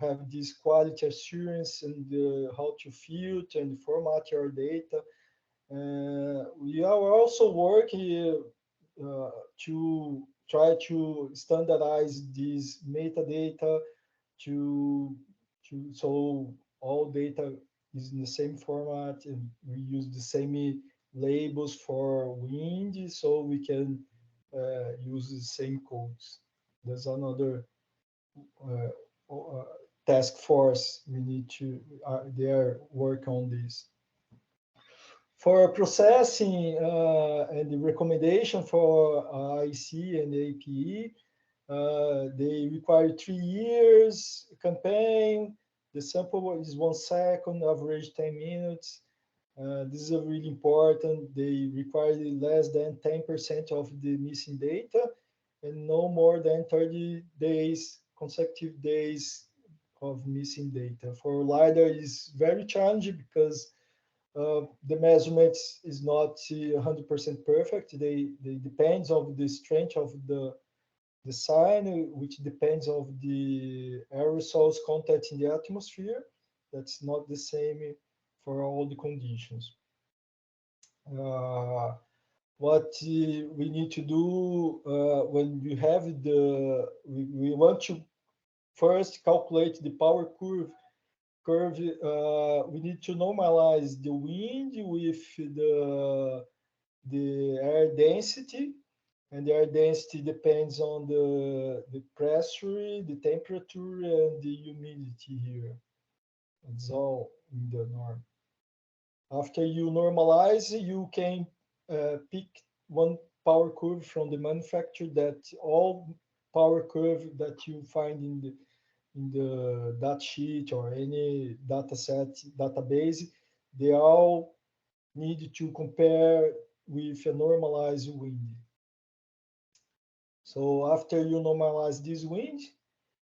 have this quality assurance and how to filter and format your data. We are also working to try to standardize this metadata to so all data is in the same format and we use the same labels for wind so we can use the same codes. There's another task force we need to they are work on this. For processing and the recommendation for IC and APE, they require 3 years campaign. The sample is 1 second, average 10 minutes. This is really important. They require less than 10% of the missing data and no more than 30 days, consecutive days of missing data. For LiDAR, it's very challenging because the measurements is not 100% perfect. They depends on the strength of the sign, which depends of the aerosols content in the atmosphere. That's not the same for all the conditions. What we need to do when we have we want to first calculate the power curve. We need to normalize the wind with the air density, and the air density depends on the pressure, the temperature, and the humidity here. It's all in the norm. After you normalize, you can pick one power curve from the manufacturer that all power curve that you find in the data sheet or any data set database, they all need to compare with a normalized wind. So after you normalize this wind,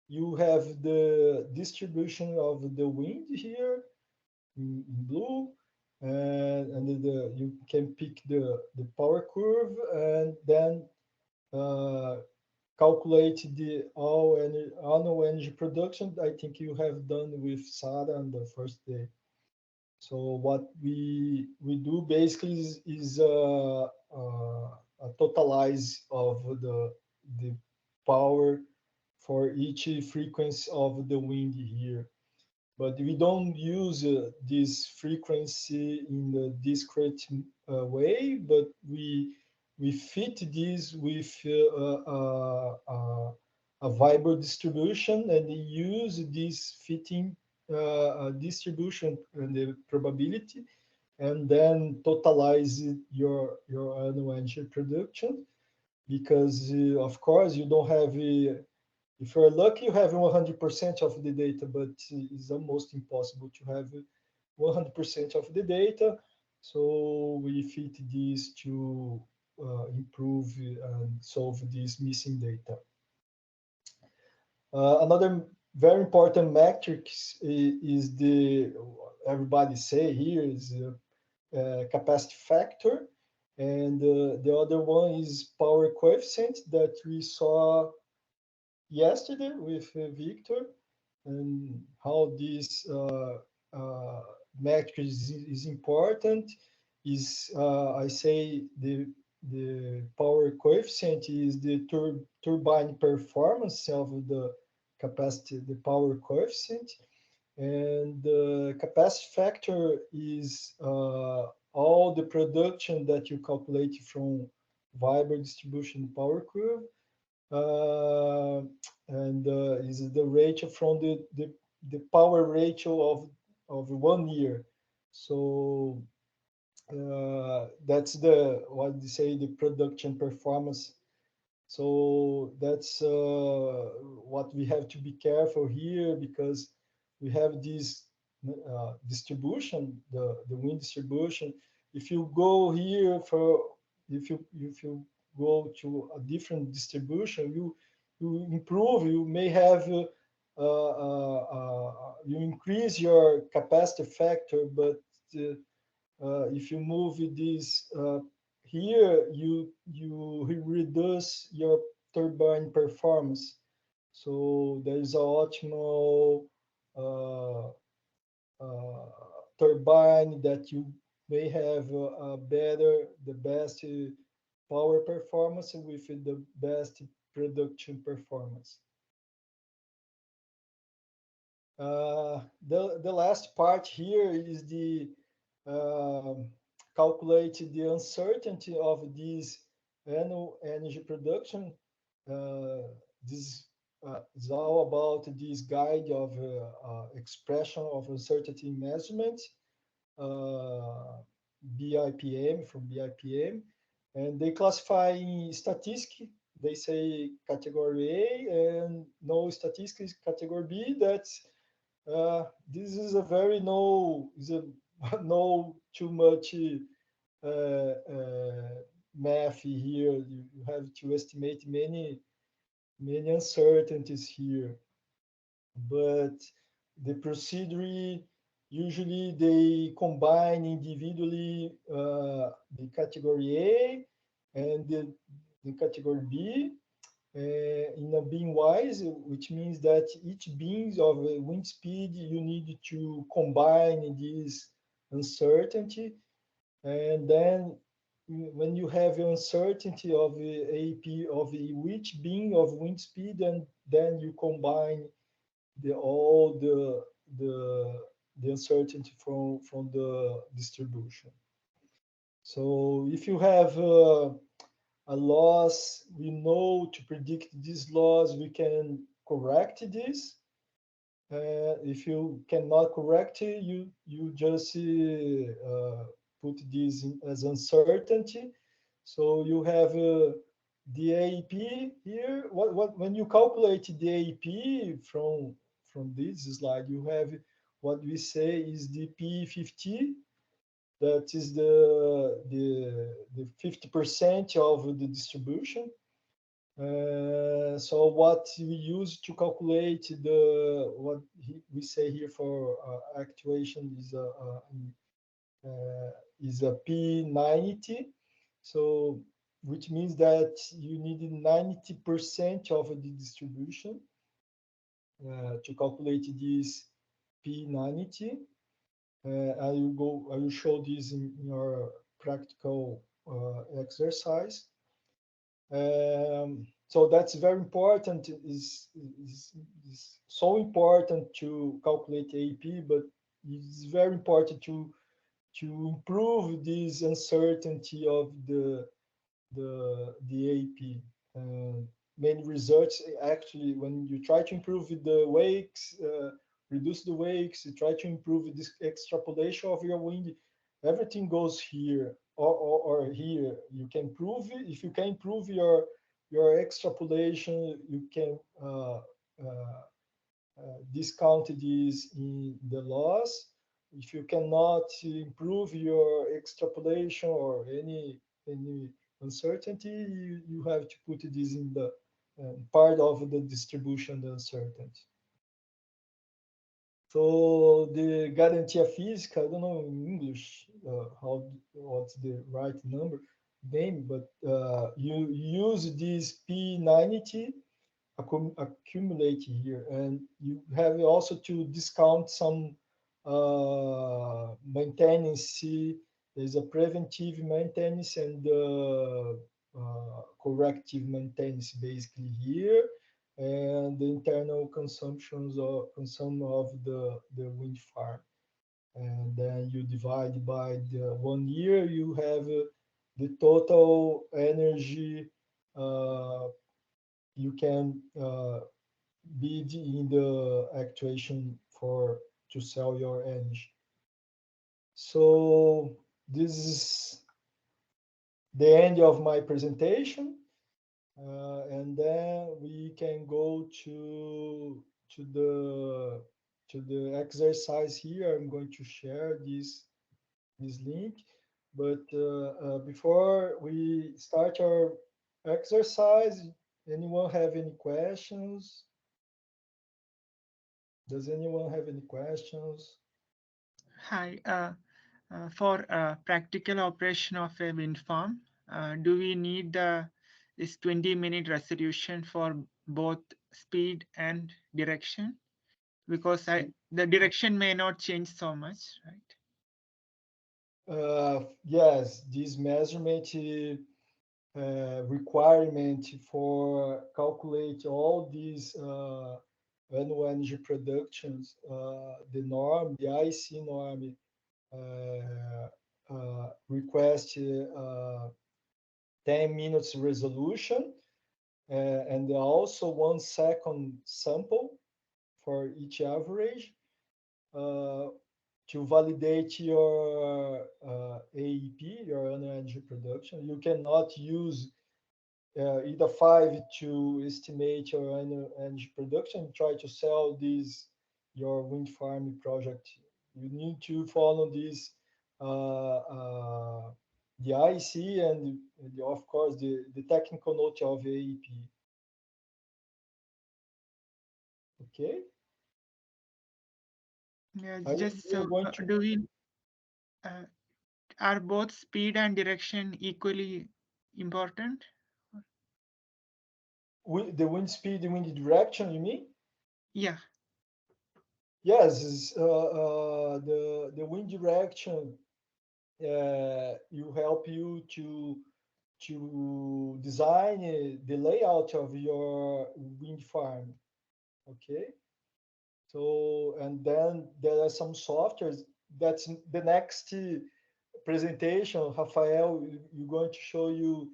you have the distribution of the wind here in blue, and you can pick the power curve and then calculate the annual energy production. I think you have done with SADA on the first day. So what we do basically is a totalize of the power for each frequency of the wind here. But we don't use this frequency in a discrete way, but we fit this with a Weber distribution and use this fitting distribution and the probability, and then totalize your annual energy production. Because of course you don't have if you're lucky, you have 100% of the data, but it's almost impossible to have 100% of the data. So we fit this to improve and solve this missing data. Another very important metric is the, everybody say here, is capacity factor, and the other one is power coefficient that we saw yesterday with Victor, and how this metric is important is, I say, the power coefficient is the turbine performance of the capacity, the power coefficient, and the capacity factor is all the production that you calculate from Weber distribution power curve, and is the ratio from the power ratio of 1 year. So that's the, what they say, the production performance. So that's what we have to be careful here, because we have this distribution, the wind distribution. If you go here for, if you go to a different distribution, you improve, you may have you increase your capacity factor, but if you move this here, you reduce your turbine performance. So there is an optimal turbine that you may have the best power performance with the best production performance. The last part here is the calculate the uncertainty of this annual energy production. This is all about this guide of expression of uncertainty measurement, BIPM, from BIPM, and they classify in statistic. They say category A, and no statistics category B. That's this is a very no too much math here. You have to estimate many uncertainties here, but the procedure usually they combine individually the category A and the category B in a beam-wise, which means that each beam of wind speed, you need to combine this uncertainty. And then when you have uncertainty of AP of which beam of wind speed, and then you combine all the uncertainty from the distribution. So if you have a loss, we know to predict this loss, we can correct this. If you cannot correct it, you just put this as uncertainty. So you have the AEP here. When you calculate the AEP from this slide, you have what we say is the P50. That is the 50% of the distribution. So what we use to calculate what we say here for actuation is a P90. So which means that you need 90% of the distribution to calculate this P90. I will show this in your practical exercise. So that's very important. Is so important to calculate AP, but it's very important to improve this uncertainty of the AP. Many research actually, when you try to improve the wakes, reduce the wakes, you try to improve this extrapolation of your wind, everything goes here or here. You can prove it. If you can improve your extrapolation, you can discount this in the loss. If you cannot improve your extrapolation or any uncertainty, you have to put this in the part of the distribution the uncertainty. So the garantia física, I don't know in English what's the right name, but you use this P90 accumulate here, and you have also to discount some maintenance. There's a preventive maintenance and corrective maintenance basically here, and the internal consumption of the wind farm. And then you divide by the 1 year, you have the total energy you can bid in the actuation to sell your energy. So this is the end of my presentation, and then we can go to the exercise here. I'm going to share this link, but before we start our exercise, anyone have any questions? Does anyone have any questions? Hi. For practical operation of a wind farm, do we need this 20-minute resolution for both speed and direction? Because the direction may not change so much, right? Yes, this measurement requirement for calculate all these annual energy productions, the IC norm request 10 minutes resolution and also 1 second sample for each average to validate your AEP, your annual energy production. You cannot use EDA 5 to estimate your annual energy production, try to sell your wind farm project. You need to follow this, the IC and of course the technical note of AEP. Okay. Yeah, just so do we are both speed and direction equally important? The wind speed, the wind direction, you mean? Yeah. Yes, the wind direction you help you to design the layout of your wind farm. Okay. So, and then there are some softwares. That's the next presentation. Rafael, you're going to show you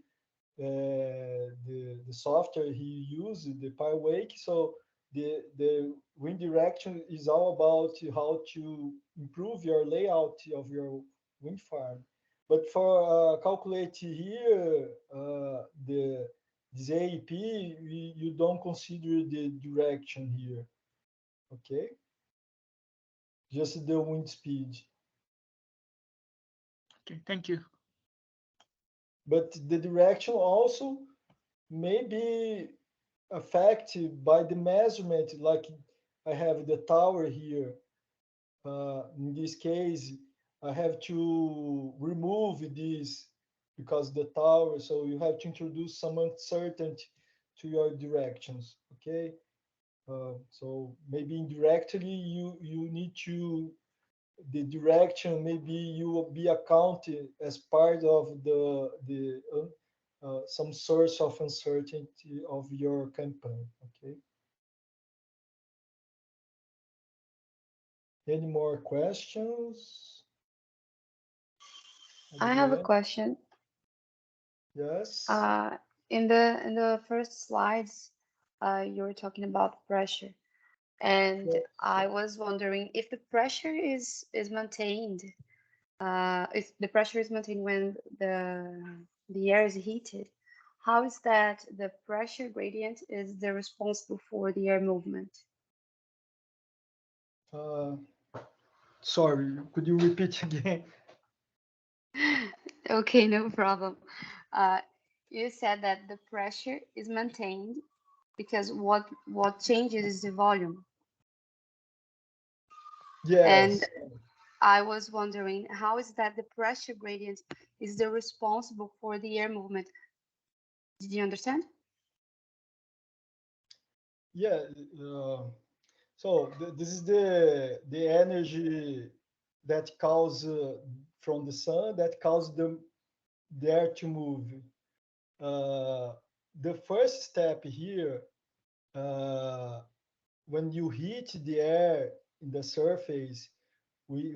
the software he used, the PyWake. So the wind direction is all about how to improve your layout of your wind farm. But for calculate here, this AEP, you don't consider the direction here. Okay, just the wind speed. Okay, thank you. But the direction also may be affected by the measurement. Like I have the tower here. In this case, I have to remove this because the tower. So you have to introduce some uncertainty to your directions. Okay. So maybe indirectly you need to the direction, maybe you will be accounted as part of the some source of uncertainty of your campaign. Okay. Any more questions? I have a question. Yes. In the first slides, you were talking about pressure, and Yes. I was wondering if the pressure is maintained. If the pressure is maintained when the air is heated, how is that the pressure gradient is the responsible for the air movement? Sorry, could you repeat again? Okay, no problem. you said that the pressure is maintained because what changes is the volume. And Yes. I was wondering, how is that the pressure gradient is the responsible for the air movement? Did you understand? Yeah. So this is the energy that causes from the sun that causes the air to move. The first step here, when you heat the air in the surface, we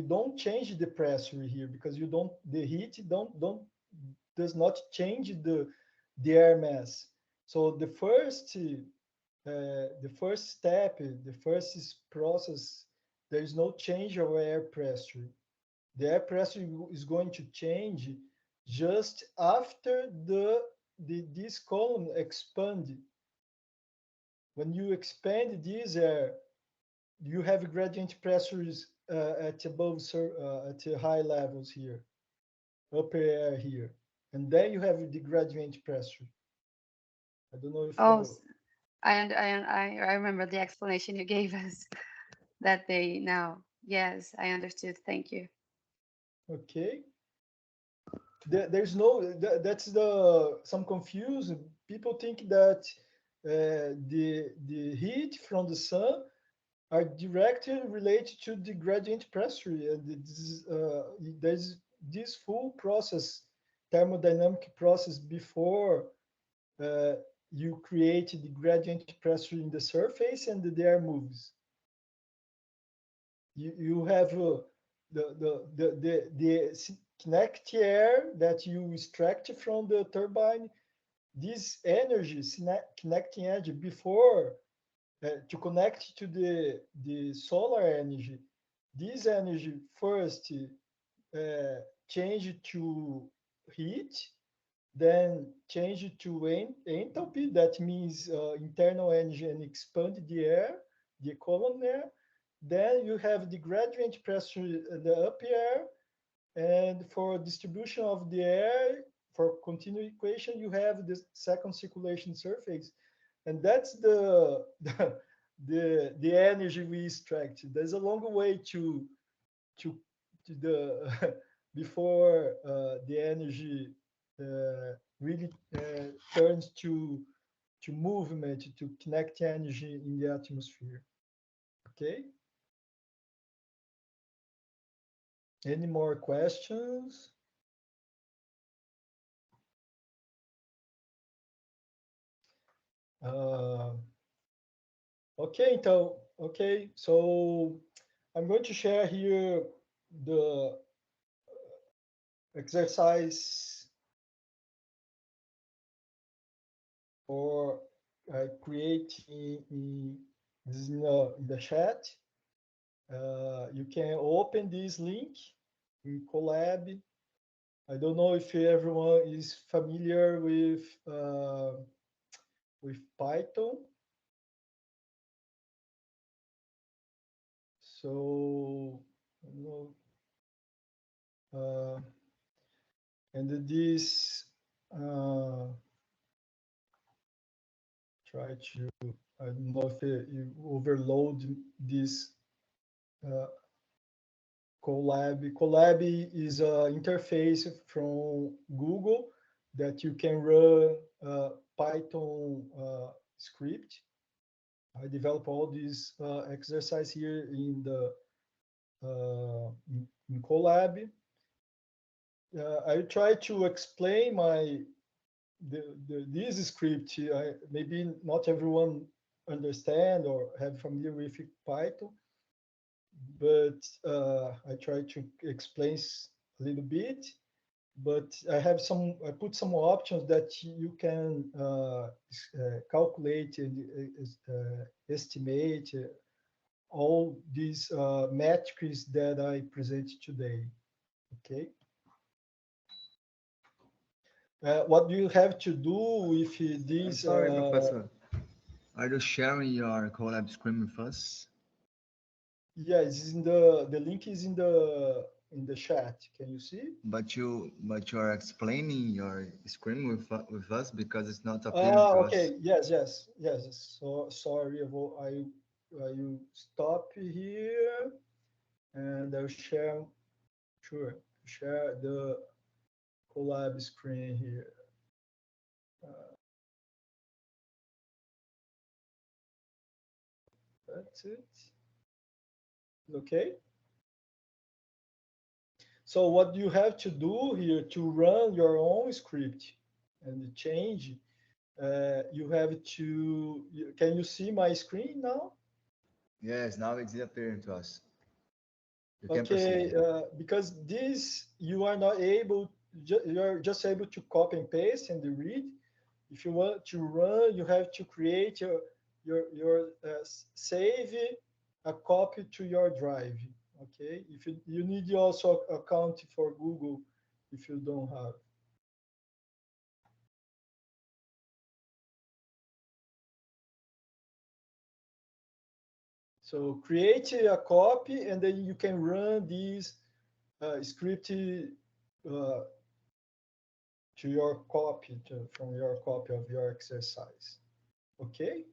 don't change the pressure here because you don't the heat don't does not change the air mass. So the first step, the first process, there is no change of air pressure. The air pressure is going to change just after this column expand. When you expand this air, you have gradient pressures at above at high levels here, upper air here, and then you have the gradient pressure. I don't know if Oh, I remember the explanation you gave us that day now. Yes, I understood. Thank you. okay. There's no that's some confusion. People think that the heat from the sun are directly related to the gradient pressure, and there's this full process, thermodynamic process before uh, you create the gradient pressure in the surface and the air moves. You have the kinetic air that you extract from the turbine. This energy, kinetic energy, before to connect to the solar energy, this energy first change to heat, then change to enthalpy. That means internal energy and expand the air, the column air. Then you have the gradient pressure in the upper air, and for distribution of the air, for continuous equation, you have the second circulation surface, and that's the energy we extract. There's a long way to the before the energy really turns to movement, to kinetic energy in the atmosphere. Okay. Any more questions? Okay, so I'm going to share here the exercise for creating this is in the chat. You can open this link in Colab. I don't know if everyone is familiar with Python. So, and this try to, I don't know if you overload this Colab. Colab is an interface from Google that you can run Python script. I develop all these exercise here in the in Colab. I try to explain this script. Maybe not everyone understand or have familiar with Python, but I try to explain a little bit. But I put some options that you can calculate and estimate all these metrics that I present today. Okay. What do you have to do with these? Sorry, Professor. Are you sharing your Colab screen with us? Yeah, it's in the link is in in the chat. Can you see? But you are explaining your screen with us because it's not appearing to us. Okay. Yes. So sorry, I will stop here and I'll share. Sure, share the collab screen here. That's it. Okay. So what you have to do here to run your own script and change, you have to, can you see my screen now? Yes, now it's appearing to us. You can Okay, proceed. because this, you are not able, you're just able to copy and paste and read. If you want to run, you have to create save a copy to your drive. Okay, if you need also account for Google if you don't have. So create a copy and then you can run this script to your copy, from your copy of your exercise. Okay?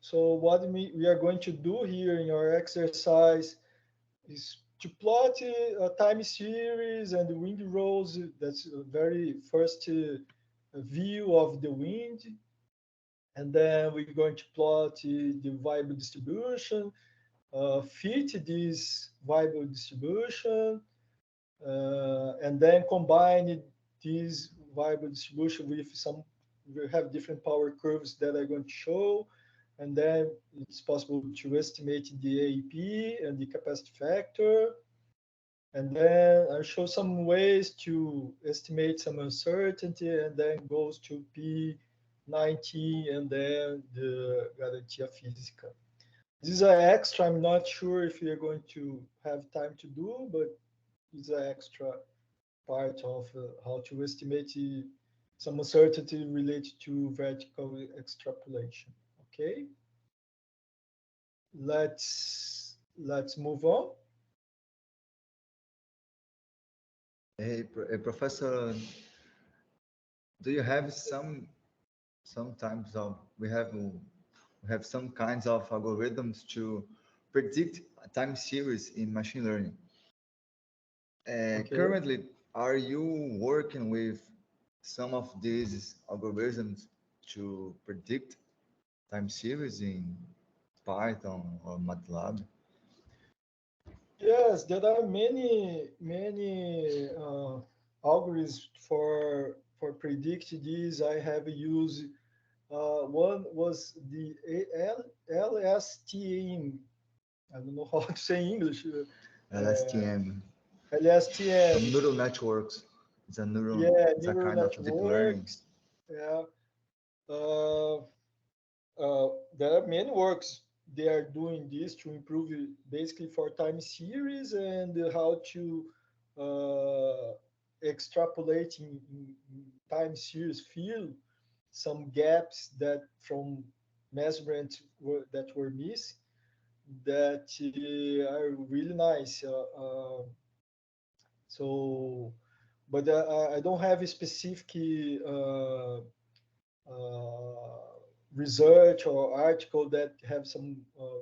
So what we are going to do here in our exercise is to plot a time series and the wind rows. That's a very first view of the wind. And then we're going to plot the variable distribution, fit this variable distribution, and then combine this variable distribution with some, we have different power curves that I'm going to show. And then it's possible to estimate the AEP and the capacity factor. And then I'll show some ways to estimate some uncertainty, and then goes to P90 and then the Garantia Física. This is an extra. I'm not sure if you're going to have time to do, but it's an extra part of how to estimate some uncertainty related to vertical extrapolation. Okay, let's move on. Hey, Professor, do you have sometimes we have some kinds of algorithms to predict a time series in machine learning? Okay. Currently, are you working with some of these algorithms to predict time series in Python or MATLAB? Yes, there are many algorithms for predict this. I have used one was the LSTM. I don't know how to say in English. LSTM. LSTM. Some neural networks. It's a neural. Yeah, It's a neural kind of deep learning. networks. Yeah. There are many works they are doing this to improve basically for time series and how to extrapolate in time series field some gaps that from measurement that were missed that are really nice. So, but I don't have a specific research or article that have some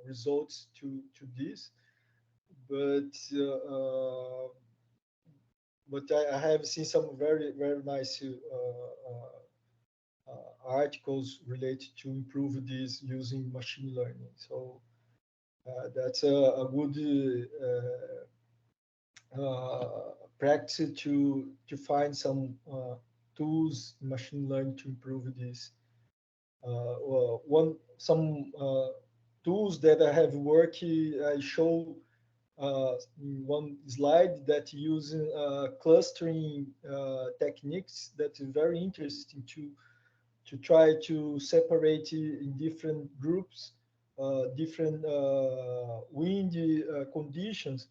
results to this, but I have seen some very nice articles related to improve this using machine learning. So that's a good practice to find some tools in machine learning to improve this. Some tools that I have worked, I show in one slide that using clustering techniques that is very interesting to try to separate in different groups, different wind conditions.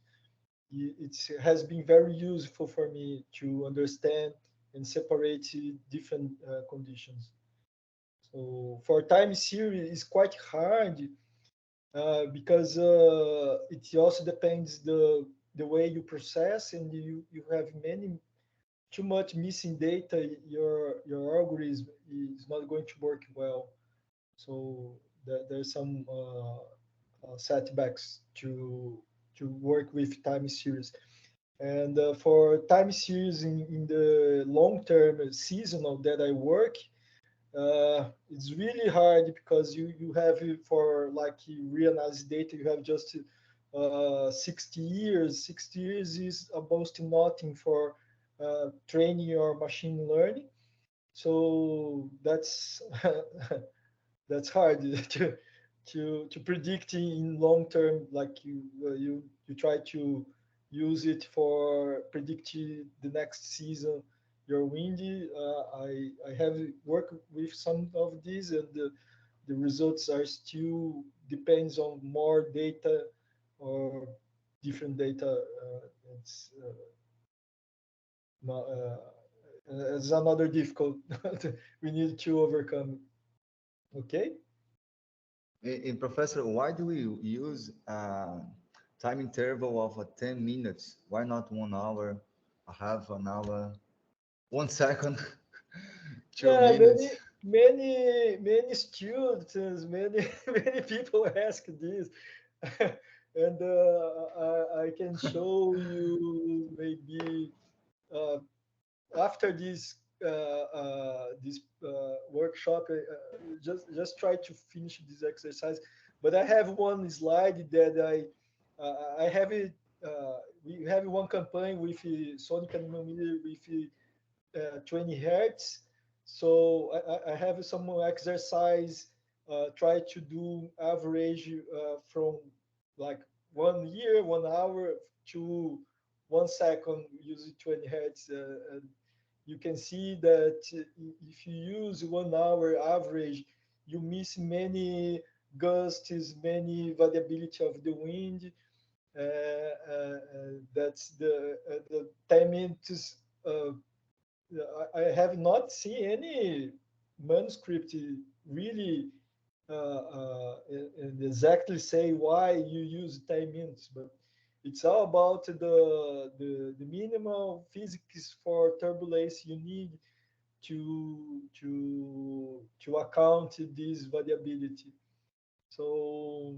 It has been very useful for me to understand and separate different conditions. So for time series, it's quite hard because it also depends the way you process, and you have too much missing data. Your algorithm is not going to work well. So there's some setbacks to work with time series. And for time series in the long term seasonal that I work, it's really hard because you have for like reanalysis data, you have just 60 years. 60 years is almost nothing for training your machine learning. So that's that's hard to predict in long term. Like you try to use it for predict the next season your windy. I have worked with some of these, and the results are still depends on more data or different data. It's not, it's another difficult we need to overcome. Okay. And Professor, why do we use time interval of 10 minutes? Why not 1 hour, a half an hour, 1 second, 2 minutes? Many students, many many people ask this, and I can show you maybe uh, after this workshop. Just try to finish this exercise, but I have one slide that I have it. We have one campaign with sonic anemometer with 20 hertz. So I have some exercise, try to do average from like 1 year, 1 hour to 1 second using 20 hertz. And you can see that if you use 1 hour average, you miss many gusts, many variability of the wind. That's the 10 minutes. I have not seen any manuscript really and exactly say why you use 10 minutes, but it's all about the minimal physics for turbulence you need to account this variability. So,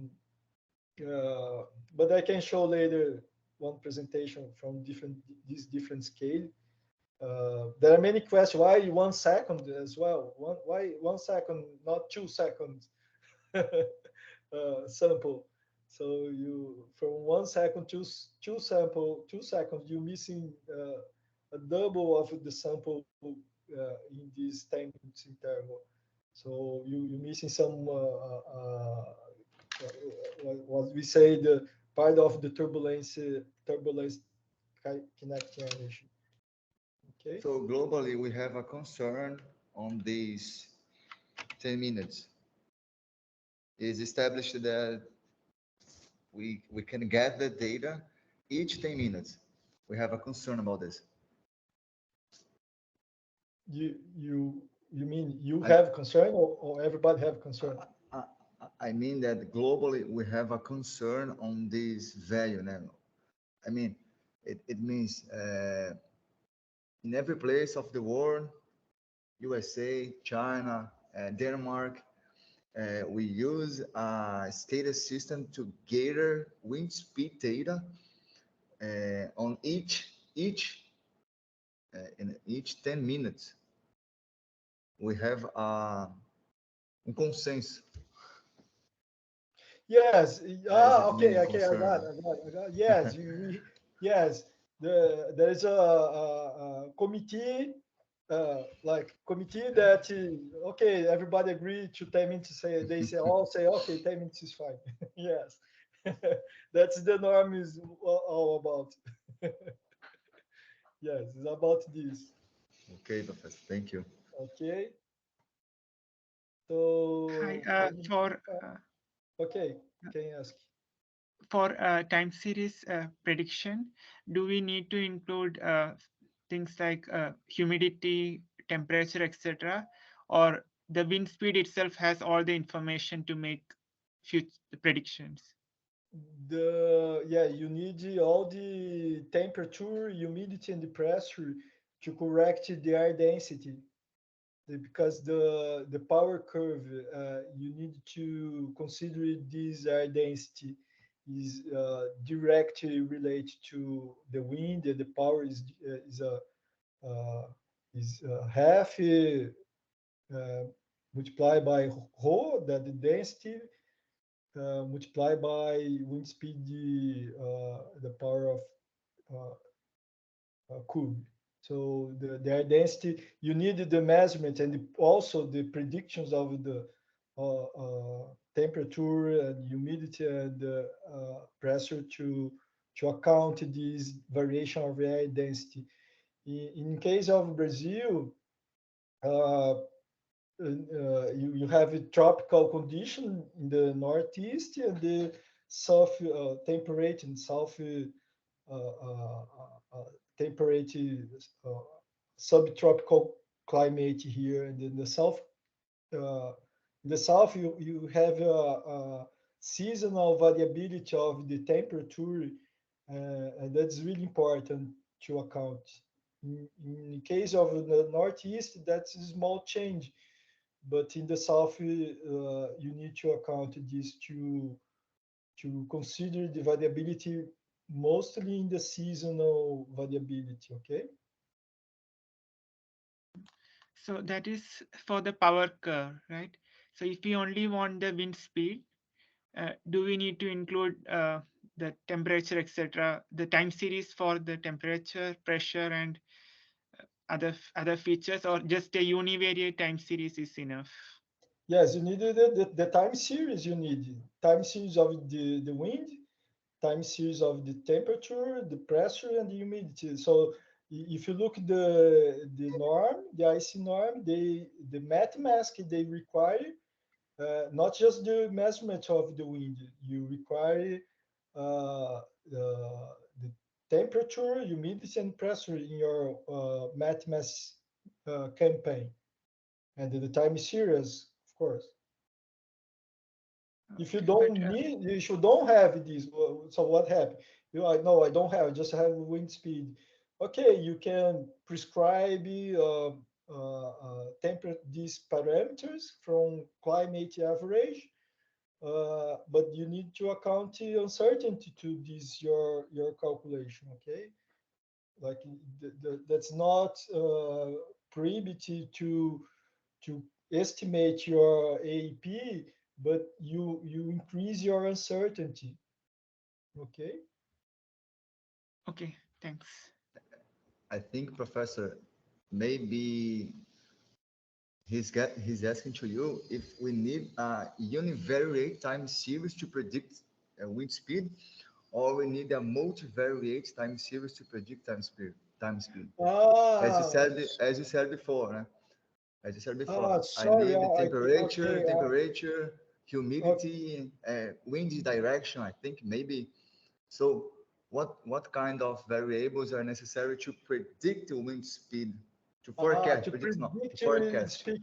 but I can show later one presentation from different scale. There are many questions. Why 1 second as well? Why 1 second, not 2 seconds sample? So you from 1 second to 2 seconds, you're missing a double of the sample in this 10 minutes interval. So you're missing some what we say the part of the turbulence kinetic energy. Okay. So globally, we have a concern on these 10 minutes. It's established that we can get the data each 10 minutes. We have a concern about this. You mean you I- have concern, or everybody have concern? I mean that globally we have a concern on this value now. I mean, it means in every place of the world, USA, China, Denmark, we use a SCADA system to gather wind speed data on in each 10 minutes. We have consensus. Yes. As it Okay. means Okay. I got. concern. I got. Yes. Yes. There is a committee, like committee that okay, everybody agree to 10 minutes. They say all say okay, 10 minutes is fine. Yes. That's the norm is all about. Yes, it's about this. Okay, Professor. Thank you. Okay. Hi, So okay, can you ask? for time series prediction, do we need to include things like humidity, temperature, etc., or the wind speed itself has all the information to make future predictions? You need all the temperature, humidity, and the pressure to correct the air density. Because the power curve, you need to consider this air density is directly related to the wind, and the power is half multiplied by rho, that the density, multiplied by wind speed, the power of cube. So the air density, you need the measurement and also the predictions of the temperature and humidity and pressure to account this variation of air density. In case of Brazil, you have a tropical condition in the northeast and the south temperate and south temperate subtropical climate here, and in the south you have a seasonal variability of the temperature, and that's really important to account. In case of the northeast, that's a small change, but in the south, you need to account this to consider the variability mostly in the seasonal variability. Okay. So that is for the power curve, right? So if we only want the wind speed, do we need to include the temperature, etc., the time series for the temperature, pressure, and other features, or just a univariate time series is enough? Yes, you need the time series. You need time series of the wind, time series of the temperature, the pressure, and the humidity. So if you look the norm, the IC norm, the math mask they require not just the measurement of the wind. You require the temperature, humidity, and pressure in your math mask campaign, and the time series, of course. If you Okay, don't but, need, if you don't have this, so what happened? No, I don't have, I just have wind speed. Okay, you can prescribe these parameters from climate average, but you need to account the uncertainty to this your calculation. Okay, like that's not prohibitive to estimate your AEP, but you increase your uncertainty. Okay. okay, thanks. I think, Professor, maybe he's asking to you if we need a univariate time series to predict wind speed, or we need a multivariate time series to predict time speed. Time speed. As you Ah, said, as you said before, né? As you said before, I sorry. need the temperature, Okay. Okay. humidity, wind direction. I think maybe. So, what kind of variables are necessary to predict the wind speed? To forecast, To predict not to predict, forecast. speak.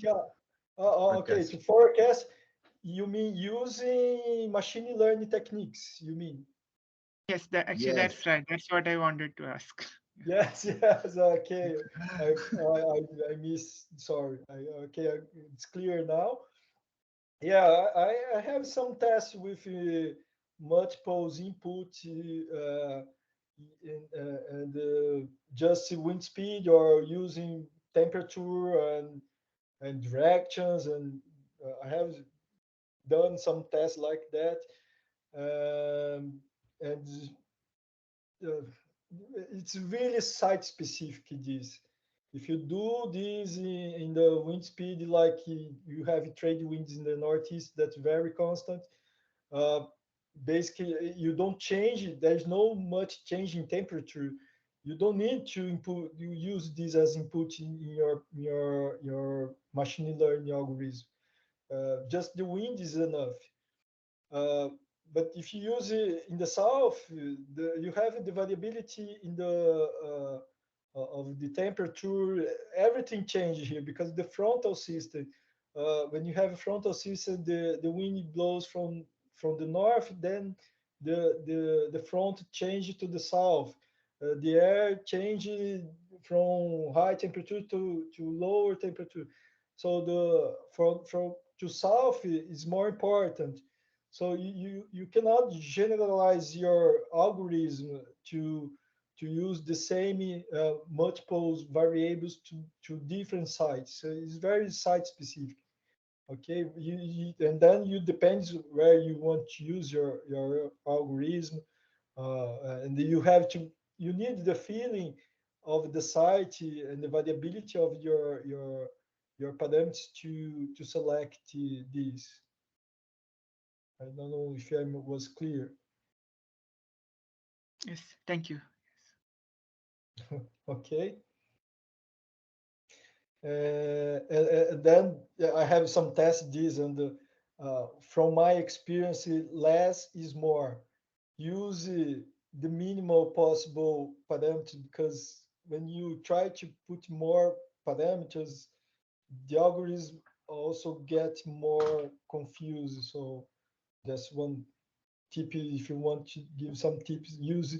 Okay. To Forecast. forecast, you mean using machine learning techniques? You mean? Yes, actually Yes. that's right. That's what I wanted to ask. Yes. Yes. Okay. I miss. Sorry. Okay. It's clear now. Yeah, I have some tests with multiple input and just wind speed or using temperature and directions, and I have done some tests like that. And uh, it's really site specific this. If you do this in the wind speed, like you have trade winds in the northeast, that's very constant. Uh, Basically, you don't change it. There's no much change in temperature. You don't need to input. You use this as input in your machine learning algorithm. Just the wind is enough. Uh, but if you use it in the south, you have the variability in the of the temperature. Everything changes here because the frontal system. When you have a frontal system, the wind blows from the north, then the front changed to the south. The air changed from high temperature to lower temperature. So the from to south is more important. So you cannot generalize your algorithm to use the same multiple variables to different sites. So it's very site specific. Okay, and then you depends where you want to use your algorithm, and you need the feeling of the site and the variability of your parameters to select these. I don't know if I was clear. Yes, thank you. Okay. And then I have some tests this, and from my experience, less is more. Use the minimal possible parameters, because when you try to put more parameters, the algorithm also get more confused. So that's one tip. If you want to give some tips, use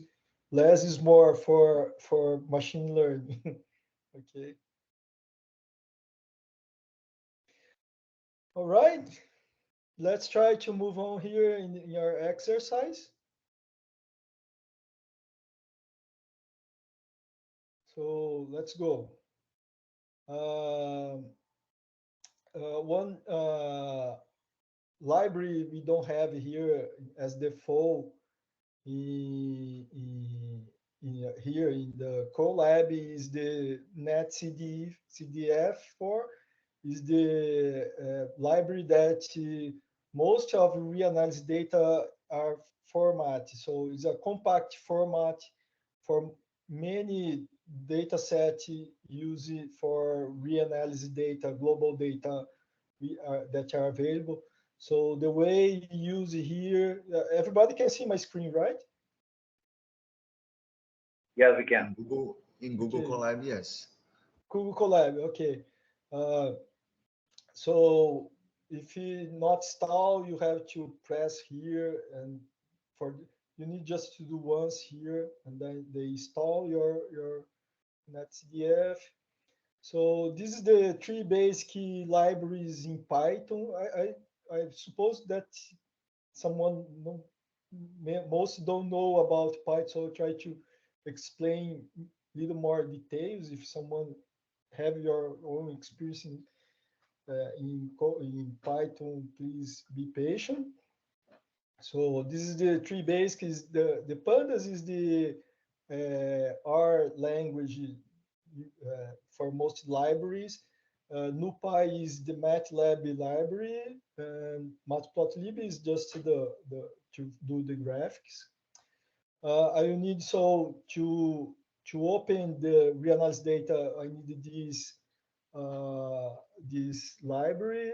less is more for machine learning. Okay. All right, let's try to move on here in your exercise. So let's go. One library we don't have here as default here in the Colab is the NetCDF4, is the library that most of reanalysis data are formatted. So it's a compact format for many data sets used for reanalysis data, global data that are available. So the way you use it here, everybody can see my screen, right? Yes, we can. In Google Okay. Colab, yes. Google Colab, okay. So if you not install, you have to press here, and you need just to do once here, and then they install your NetCDF. So this is the three basic libraries in Python. I suppose that someone most don't know about Python, so I'll try to explain a little more details. If someone have your own experience in Python, please be patient. So this is the three basics. The pandas is the R language for most libraries. NumPy is the MATLAB library, and Matplotlib is just to do the graphics. I need to open the reanalysis data. I need this library.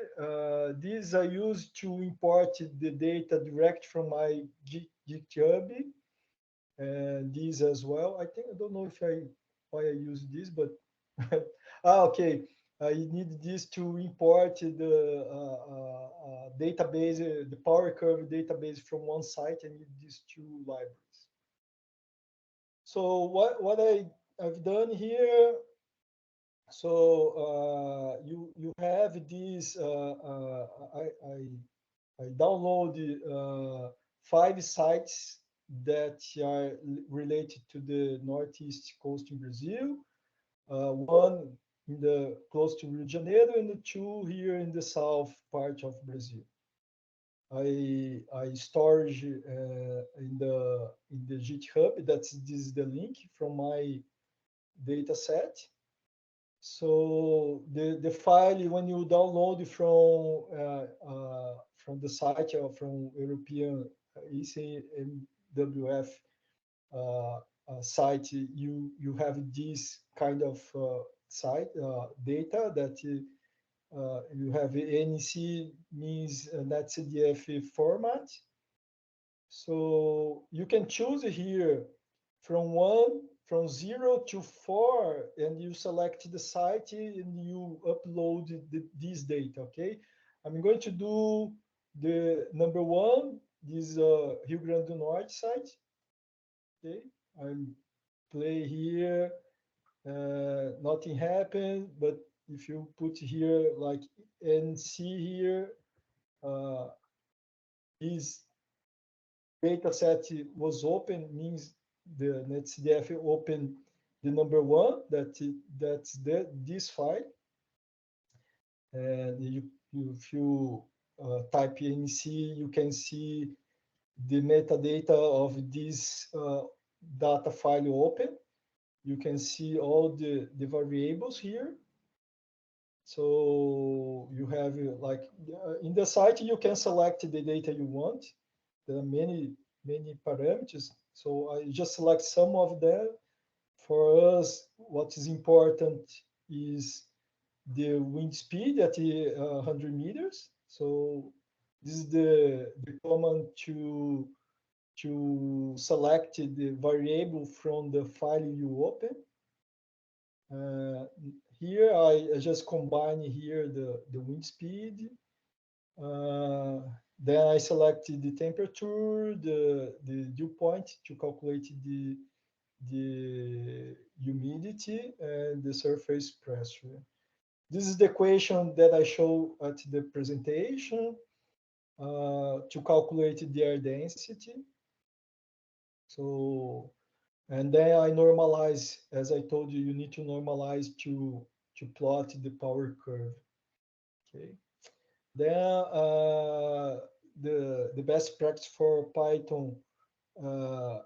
These I use to import the data direct from my GitHub, and these as well. I don't know if why I use this, but okay. I need this to import the database, the Power Curve database from one site. I need these two libraries. So what I've done here. So you have this. I download 5 sites that are related to the northeast coast in Brazil. One in the close to Rio de Janeiro, and 2 here in the south part of Brazil. I storage in the GitHub. This is the link from my data set. So the file, when you download from the site or from European ECMWF site, you have this kind of site data that you have NC, means NetCDF format. So you can choose here from 0 to 4, and you select the site and you upload this data. Okay, I'm going to do the number 1 this Rio Grande do Norte site. Okay, I'm play here, nothing happened, but if you put here like NC here, this data set was open, means the NetCDF opened the number one, that's this file. And if you type NC, you can see the metadata of this data file open. You can see all the variables here. So you have like in the site, you can select the data you want. There are many parameters. So I just select some of them. For us, what is important is the wind speed at 100 meters. So this is the command to select the variable from the file you open. Here I just combine here the wind speed. Then I select the temperature, the dew point to calculate the humidity and the surface pressure. This is the equation that I show at the presentation to calculate the air density. So, and then I normalize, as I told you, you need to normalize to plot the power curve. Okay. Then the best practice for Python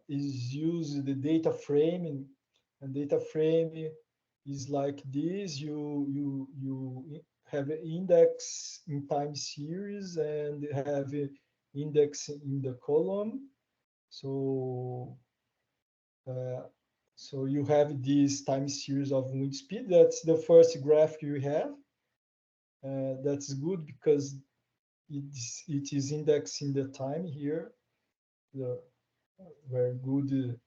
is use the data frame, and data frame is like this. You have an index in time series and have an index in the column. So so you have this time series of wind speed. That's the first graph you have. That's good because it is indexed in the time here. The very good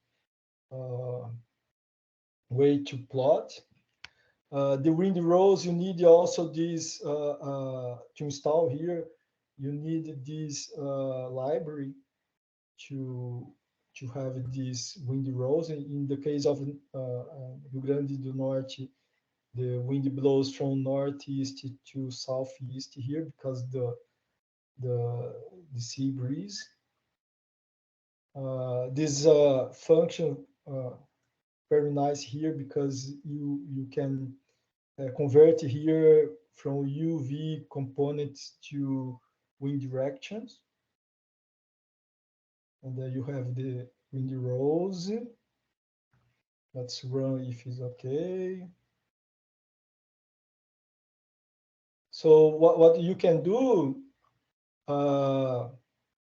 way to plot. The wind rows, you need also this to install here. You need this library to have these wind rows. In the case of Rio Grande do Norte, the wind blows from northeast to southeast here because the sea breeze. This function very nice here because you can convert here from UV components to wind directions. And then you have the wind rows. Let's run if it's okay. So what you can do,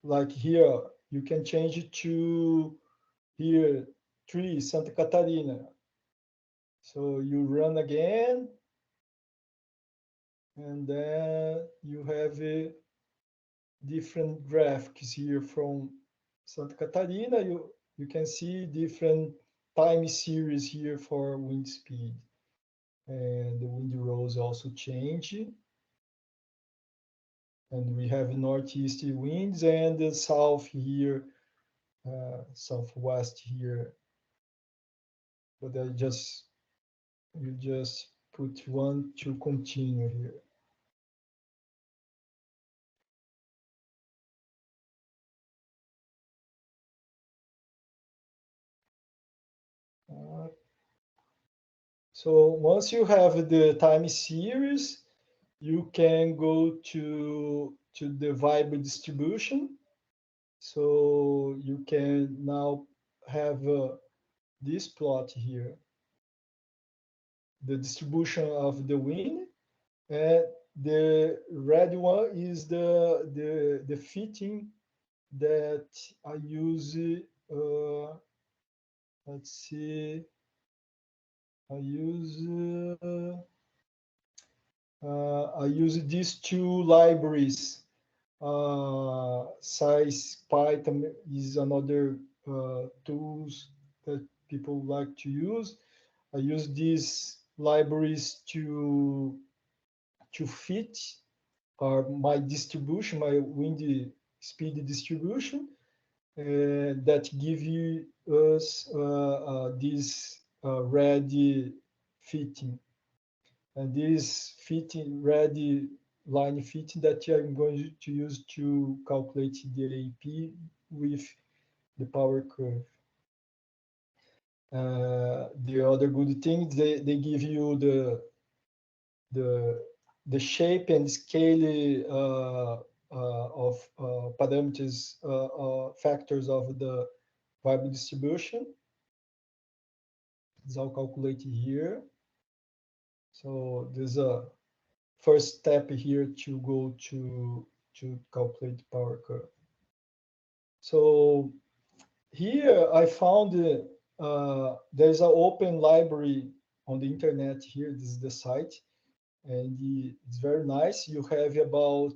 like here, you can change it to here, 3, Santa Catarina. So you run again, and then you have a different graphics here from Santa Catarina. You can see different time series here for wind speed. And the wind rows also change. And we have northeast winds and the south here, southwest here. But you just put one to continue here. So once you have the time series, you can go to the variable distribution. So you can now have this plot here, the distribution of the wind, and the red one is the fitting that I use. Let's see, I use these two libraries. Size Python is another tools that people like to use. I use these libraries to fit my distribution, my wind speed distribution that give you us this ready fitting. And this fitting ready line fitting that I'm going to use to calculate the AP with the power curve. The other good thing, they give you the shape and scale of parameters, factors of the variable distribution. It's all calculated here. So there's a first step here to go to calculate the power curve. So here I found there's an open library on the internet here. This is the site, and it's very nice. You have about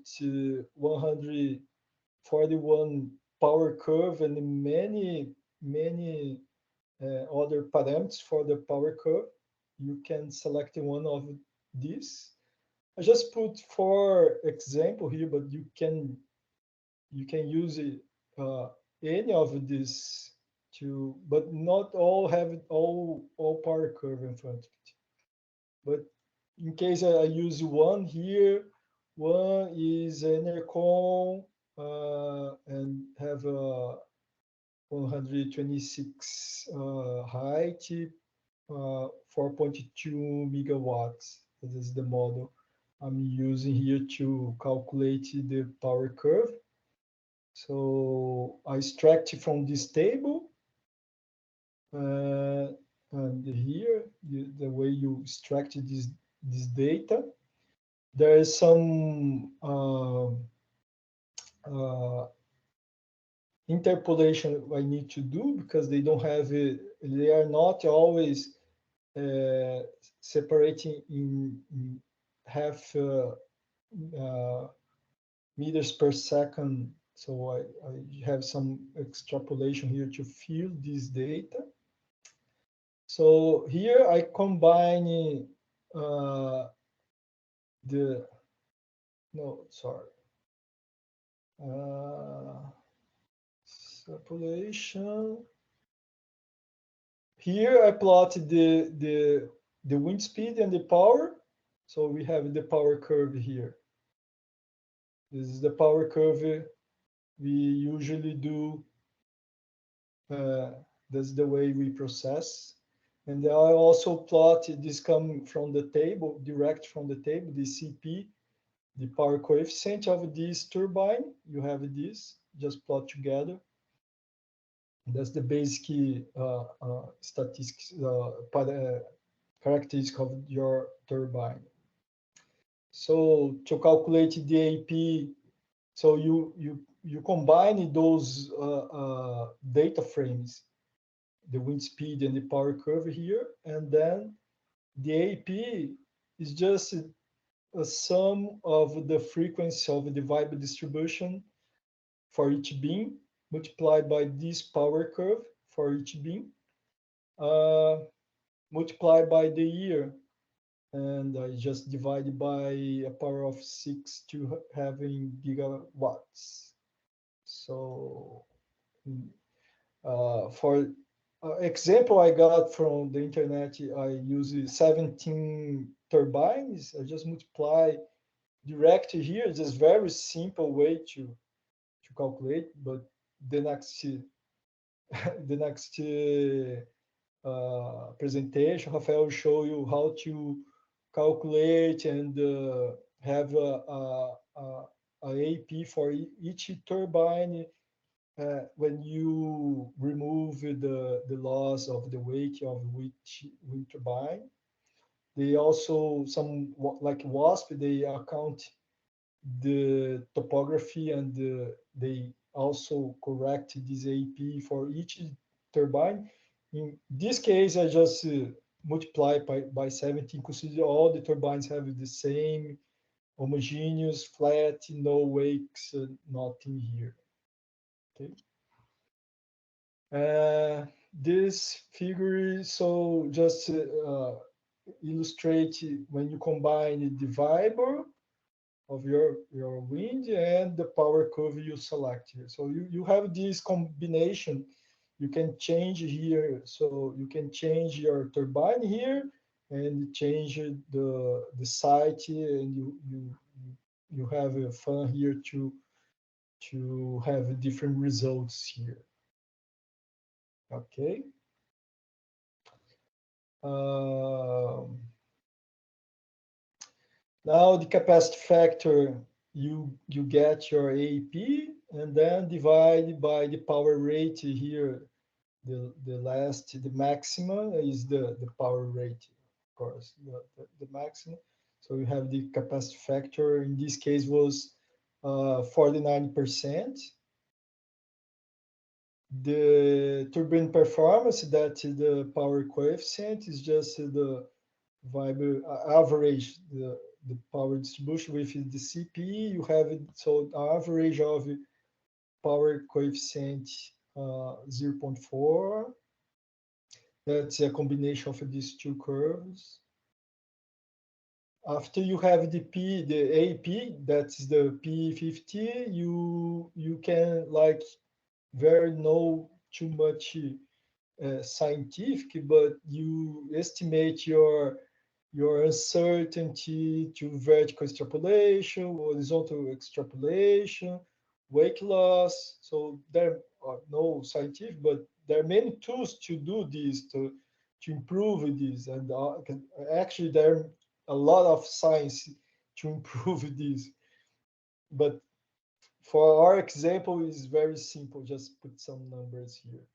141 power curve and many other parameters for the power curve. You can select one of these. I just put 4 example here, but you can use it, any of this to, but not all have all power curve in front of it. But in case I use one here, one is Enercon and have a 126 height, 4.2 megawatts. This is the model I'm using here to calculate the power curve. So I extract from this table, and here the way you extract this data. There is some interpolation I need to do because they don't have it. They are not always separating in half meters per second. So I have some extrapolation here to fill this data. So here I combine extrapolation. Here I plot the wind speed and the power. So we have the power curve here. This is the power curve we usually do. That's the way we process. And I also plot this come from the table, direct from the table, the CP, the power coefficient of this turbine. You have this, just plot together. That's the basic statistics, characteristic of your turbine. So to calculate the AP, so you combine those data frames, the wind speed and the power curve here, and then the AP is just a sum of the frequency of the variable distribution for each beam multiplied by this power curve for each beam, multiplied by the year, and I just divide by a power of 6 to having gigawatts. So for example I got from the internet, I use 17 turbines. I just multiply direct here. It's just very simple way to calculate, but the next presentation, Rafael will show you how to calculate and have a AP for each turbine when you remove the loss of the weight of each wind turbine. They also, some like WASP, they account the topography, and they also correct this AP for each turbine. In this case, I just multiply by 17, consider all the turbines have the same homogeneous, flat, no wakes, nothing here. Okay. This figure, so just illustrate when you combine the variable of your wind and the power curve you select here. So you have this combination. You can change here. So you can change your turbine here and change the site, and you have fun here to have different results here. Okay. Now the capacity factor, you get your AEP and then divide by the power rate here. The maximum is the power rate, of course, the maximum. So you have the capacity factor. In this case was 49%. The turbine performance, that the power coefficient, is just the average, the power distribution with the CP. You have it, so average of power coefficient 0.4. That's a combination of these two curves. After you have the AP, that's the P50, you can like very know too much scientific, but you estimate your uncertainty to vertical extrapolation, horizontal extrapolation, weight loss. So there are no scientific, but there are many tools to do this, to improve this. And actually there are a lot of science to improve this. But for our example, it's very simple. Just put some numbers here.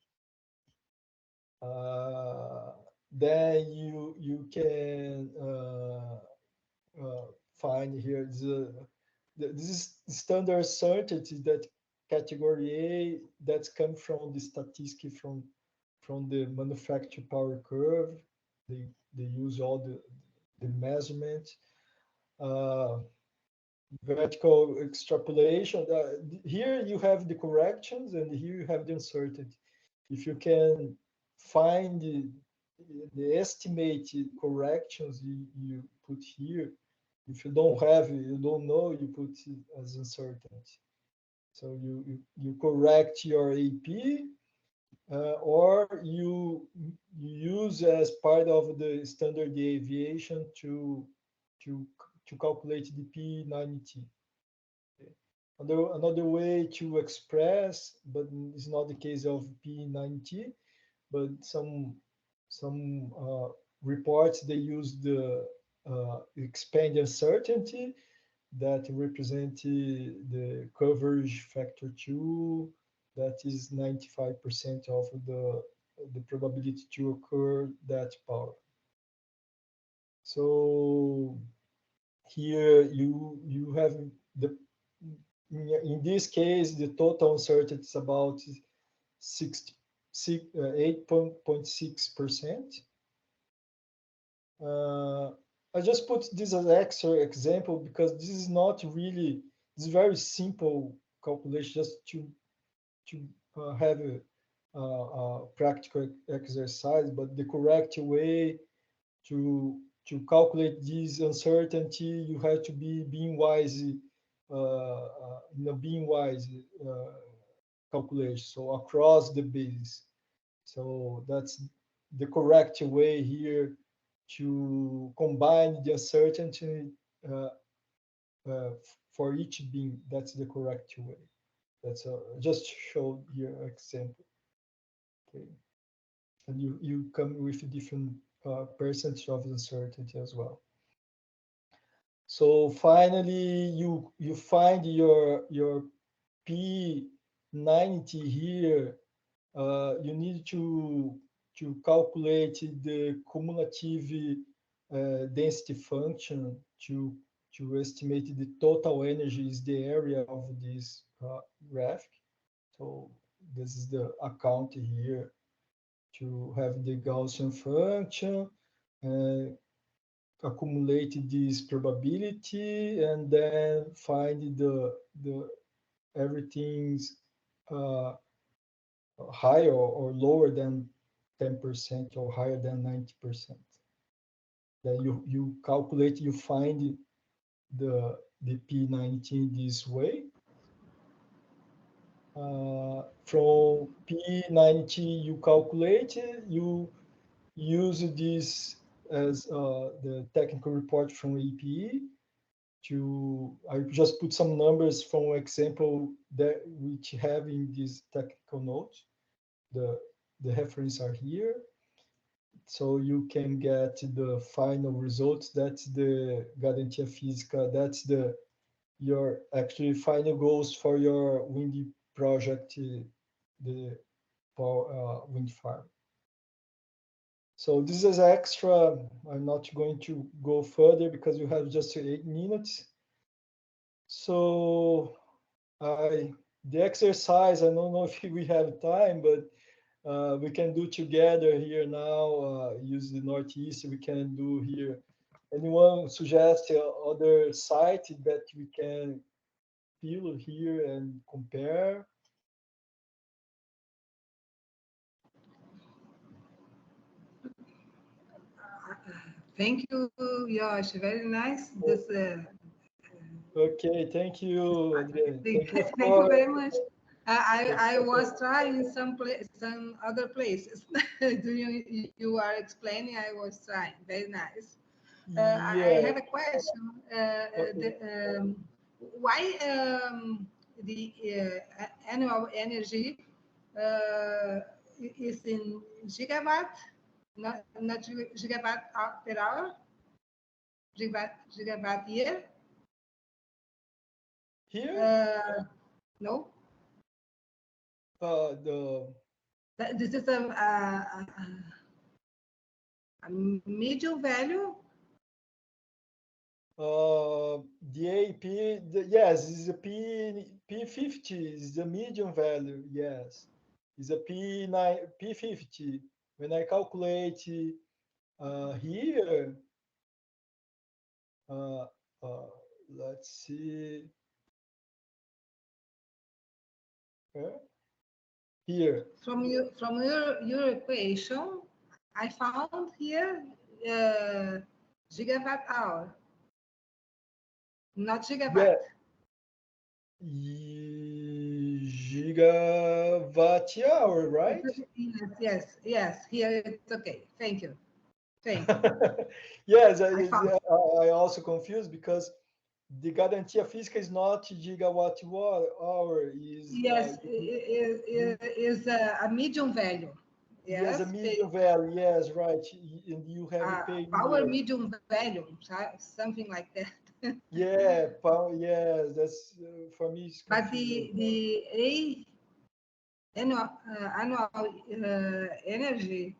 Then you can find here this is standard certainty, that category A, that's come from the statistic from the manufacturer power curve. They use all the measurement. Vertical extrapolation. Here you have the corrections, and here you have the uncertainty. If you can find the estimated corrections, you put here. If you don't have, you don't know, you put it as uncertainty. So you correct your AP, or you use as part of the standard deviation to calculate the P90. Another way to express, but it's not the case of P90, but some reports, they use the expand uncertainty that represent the coverage factor 2, that is 95% of the probability to occur that power. So here you have the, in this case, the total uncertainty is about 8.6%. I just put this as an extra example because this is not really, it's very simple calculation, just to have a practical exercise. But the correct way to calculate this uncertainty, you have to be beam-wise, in a beam-wise calculation, so across the base. So that's the correct way here to combine the uncertainty for each beam. That's the correct way. That's just show here an example. Okay, and you come with a different percentage of uncertainty as well. So finally, you find your P90 here. You need to calculate the cumulative density function to estimate the total energy, is the area of this graph. So this is the account here to have the Gaussian function, accumulate this probability, and then find the everything's higher or lower than 10% or higher than 90%. Then you calculate, you find the P90 this way. From P90 you calculate, you use this as the technical report from APE. I just put some numbers from example that which have in this technical note. The reference are here, so you can get the final results. That's the Garantia Física. That's your actually final goals for your windy project, the wind farm. So this is extra. I'm not going to go further because you have just 8 minutes. So the exercise, I don't know if we have time, but we can do together here now. Use the Northeast. We can do here. Anyone suggest other site that we can feel here and compare? Thank you, Josh. Very nice. This. Okay, thank you, Adrian. Thank you Thank you very much. I was trying some other places. You are explaining. I was trying. Very nice. I have a question. Why the annual energy is in gigawatt, not gigawatt per hour, gigawatt year? Here? No. This is a medium value. The AP, yes, is a P50 is the medium value. Yes, is a P50. When I calculate here, let's see. Here. From your equation, I found here gigawatt hour, not gigawatt. Gigawatt hour, right? Yes. Here it's okay. Thank you. Thank you. Yes, I also confused because the Garantia Física is not gigawatt hour. Yes, is a medium value. Yes, a medium value. Yes, right. And you have paid power medium value, something like that. Yeah, power. Yes, that's for me. It's but the annual energy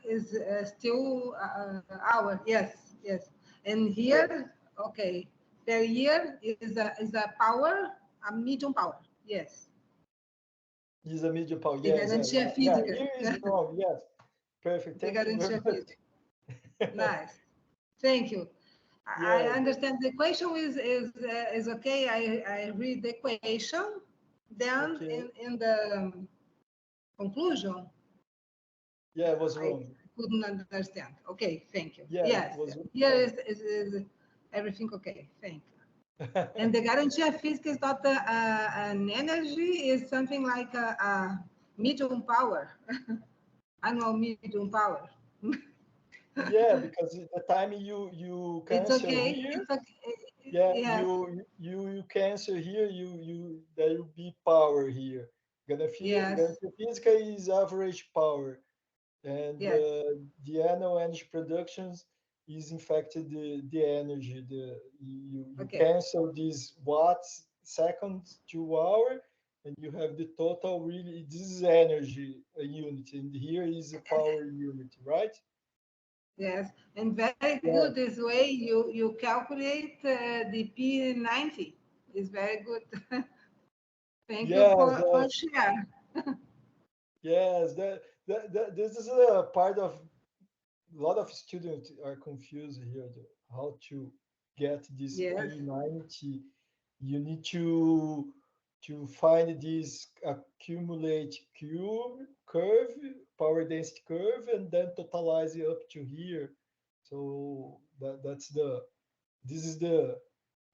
is still hour. Yes. And here, okay, per year is a power, a medium power. Yes. Is a medium power. Yes. Garantia Yeah, Física. here is wrong. Yes. Perfect. Thank you very much. Nice. Thank you. I understand the equation is okay. I read the equation. Then in the conclusion. Yeah, it was wrong. I couldn't understand. Okay, thank you. Yeah, yes, here is everything okay. Thank you. And the Garantia Física is not an energy, is something like a medium power, annual medium power. Yeah, because the time you cancel here, you cancel here, there will be power here. Garantia Física is average power, and the annual energy productions is in fact the energy. You cancel these watts seconds to hour, and you have the total. Really, this is energy unit, and here is a power unit, right? Yes, and very good this way you calculate the P90. It's very good. Thank you for sharing. Yes, this is a part of a lot of students are confused here how to get this P90. You need to find this accumulate curve, power density curve, and then totalize it up to here. So this is the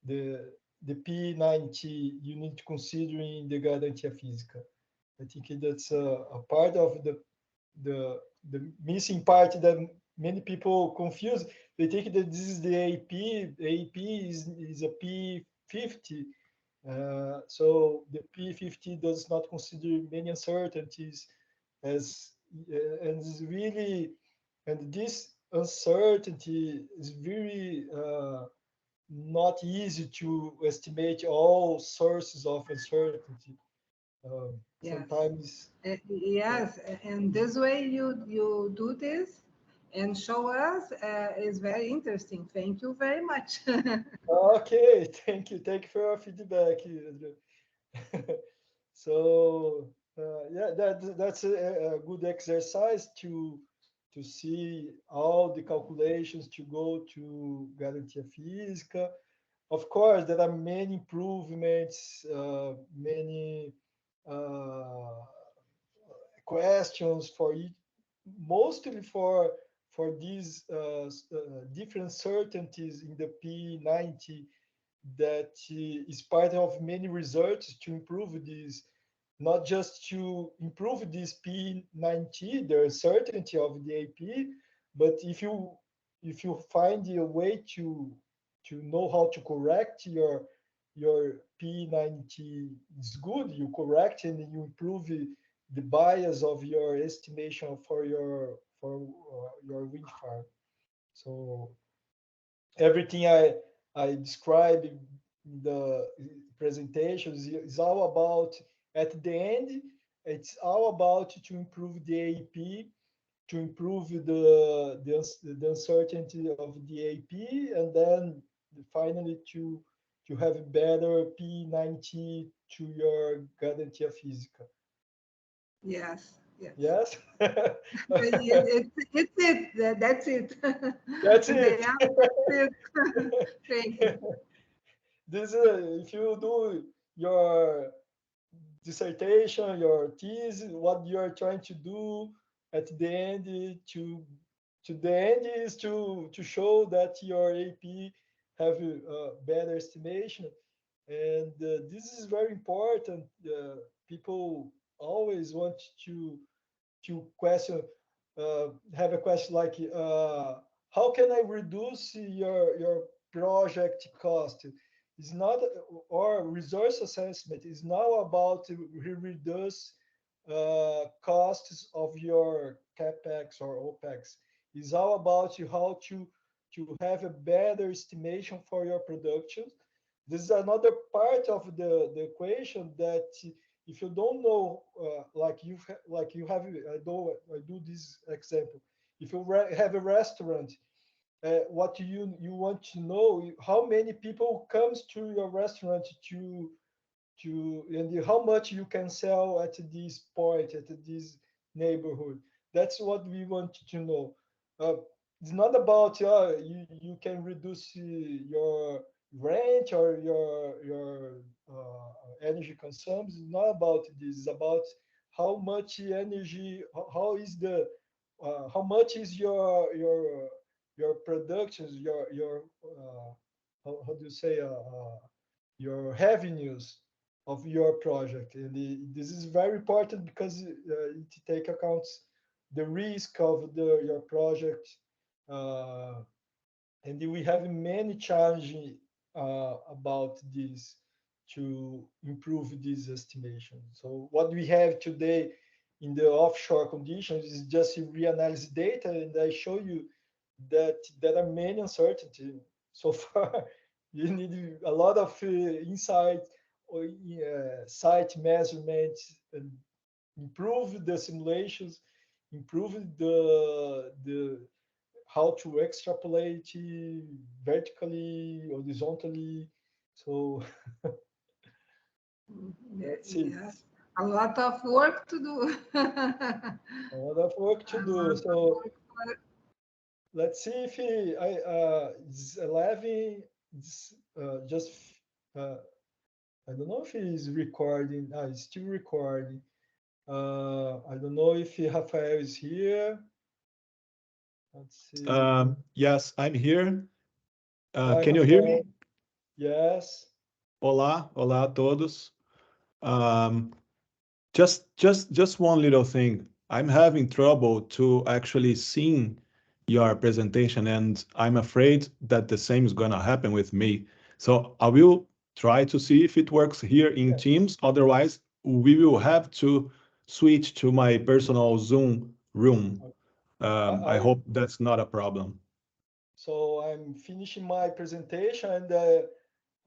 the P90 you need to consider in the Garantia Física. I think that's a part of the missing part that many people confuse. They think that this is the AP. AP is a P50. So the P50 does not consider many uncertainties as and is really, and this uncertainty is very not easy to estimate all sources of uncertainty. Yes. Sometimes Yes, and this way you do this and show us is very interesting. Thank you very much. okay, thank you for your feedback, Adrian. So yeah, that's a good exercise to see all the calculations to go to Garantia Física. Of course, there are many improvements, many questions for each, mostly for these different certainties in the P90 that is part of many research to improve this, not just to improve this P90, the certainty of the AP, but if you find a way to know how to correct your P90 is good, you correct and you improve the bias of your estimation for your wind farm. So everything I described in the presentations is all about, at the end, it's all about to improve the AP, to improve the uncertainty of the AP, and then finally to have a better P90 to your Garantia Física. Yes, yes. Yes? It's it. That's it. That's it. Thank you. This if you do your dissertation, your thesis, what you are trying to do at the end to the end is to show that your AP have a better estimation, and this is very important. People always want to question, have a question like, how can I reduce your project cost? It's not, or resource assessment is now about to reduce costs of your capex or opex. It's all about how to have a better estimation for your production. This is another part of the equation that if you don't know, like you have, I do this example. If you have a restaurant, what you want to know how many people comes to your restaurant to and how much you can sell at this point, at this neighborhood. That's what we want to know. It's not about you can reduce your rent or your energy consumption. It's not about this. It's about how much energy, how much is your productions, your how do you say your revenues of your project, and this is very important because it take account the risk of your project, and we have many challenges about this to improve this estimation. So what we have today in the offshore conditions is just reanalyze data, and I show you that there are many uncertainties so far. You need a lot of insight or site measurements, and improve the simulations, improve the how to extrapolate vertically, horizontally. So that's it. Yes, a lot of work to do. A lot of work to do. So let's see if it's 11. It's just I don't know if he's recording. He's still recording. I don't know if Rafael is here. Let's see. Yes, I'm here. Can you hear me? Yes. Olá, olá a todos. Just one little thing. I'm having trouble to actually seeing your presentation, and I'm afraid that the same is gonna happen with me. So I will try to see if it works here in Teams. Otherwise, we will have to switch to my personal Zoom room. I hope that's not a problem. So I'm finishing my presentation, and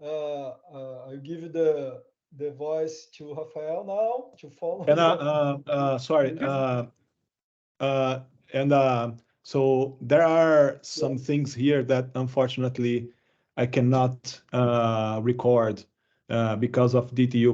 I'll give you the voice to Rafael now to follow. And sorry, so there are some things here that unfortunately I cannot record because of DTU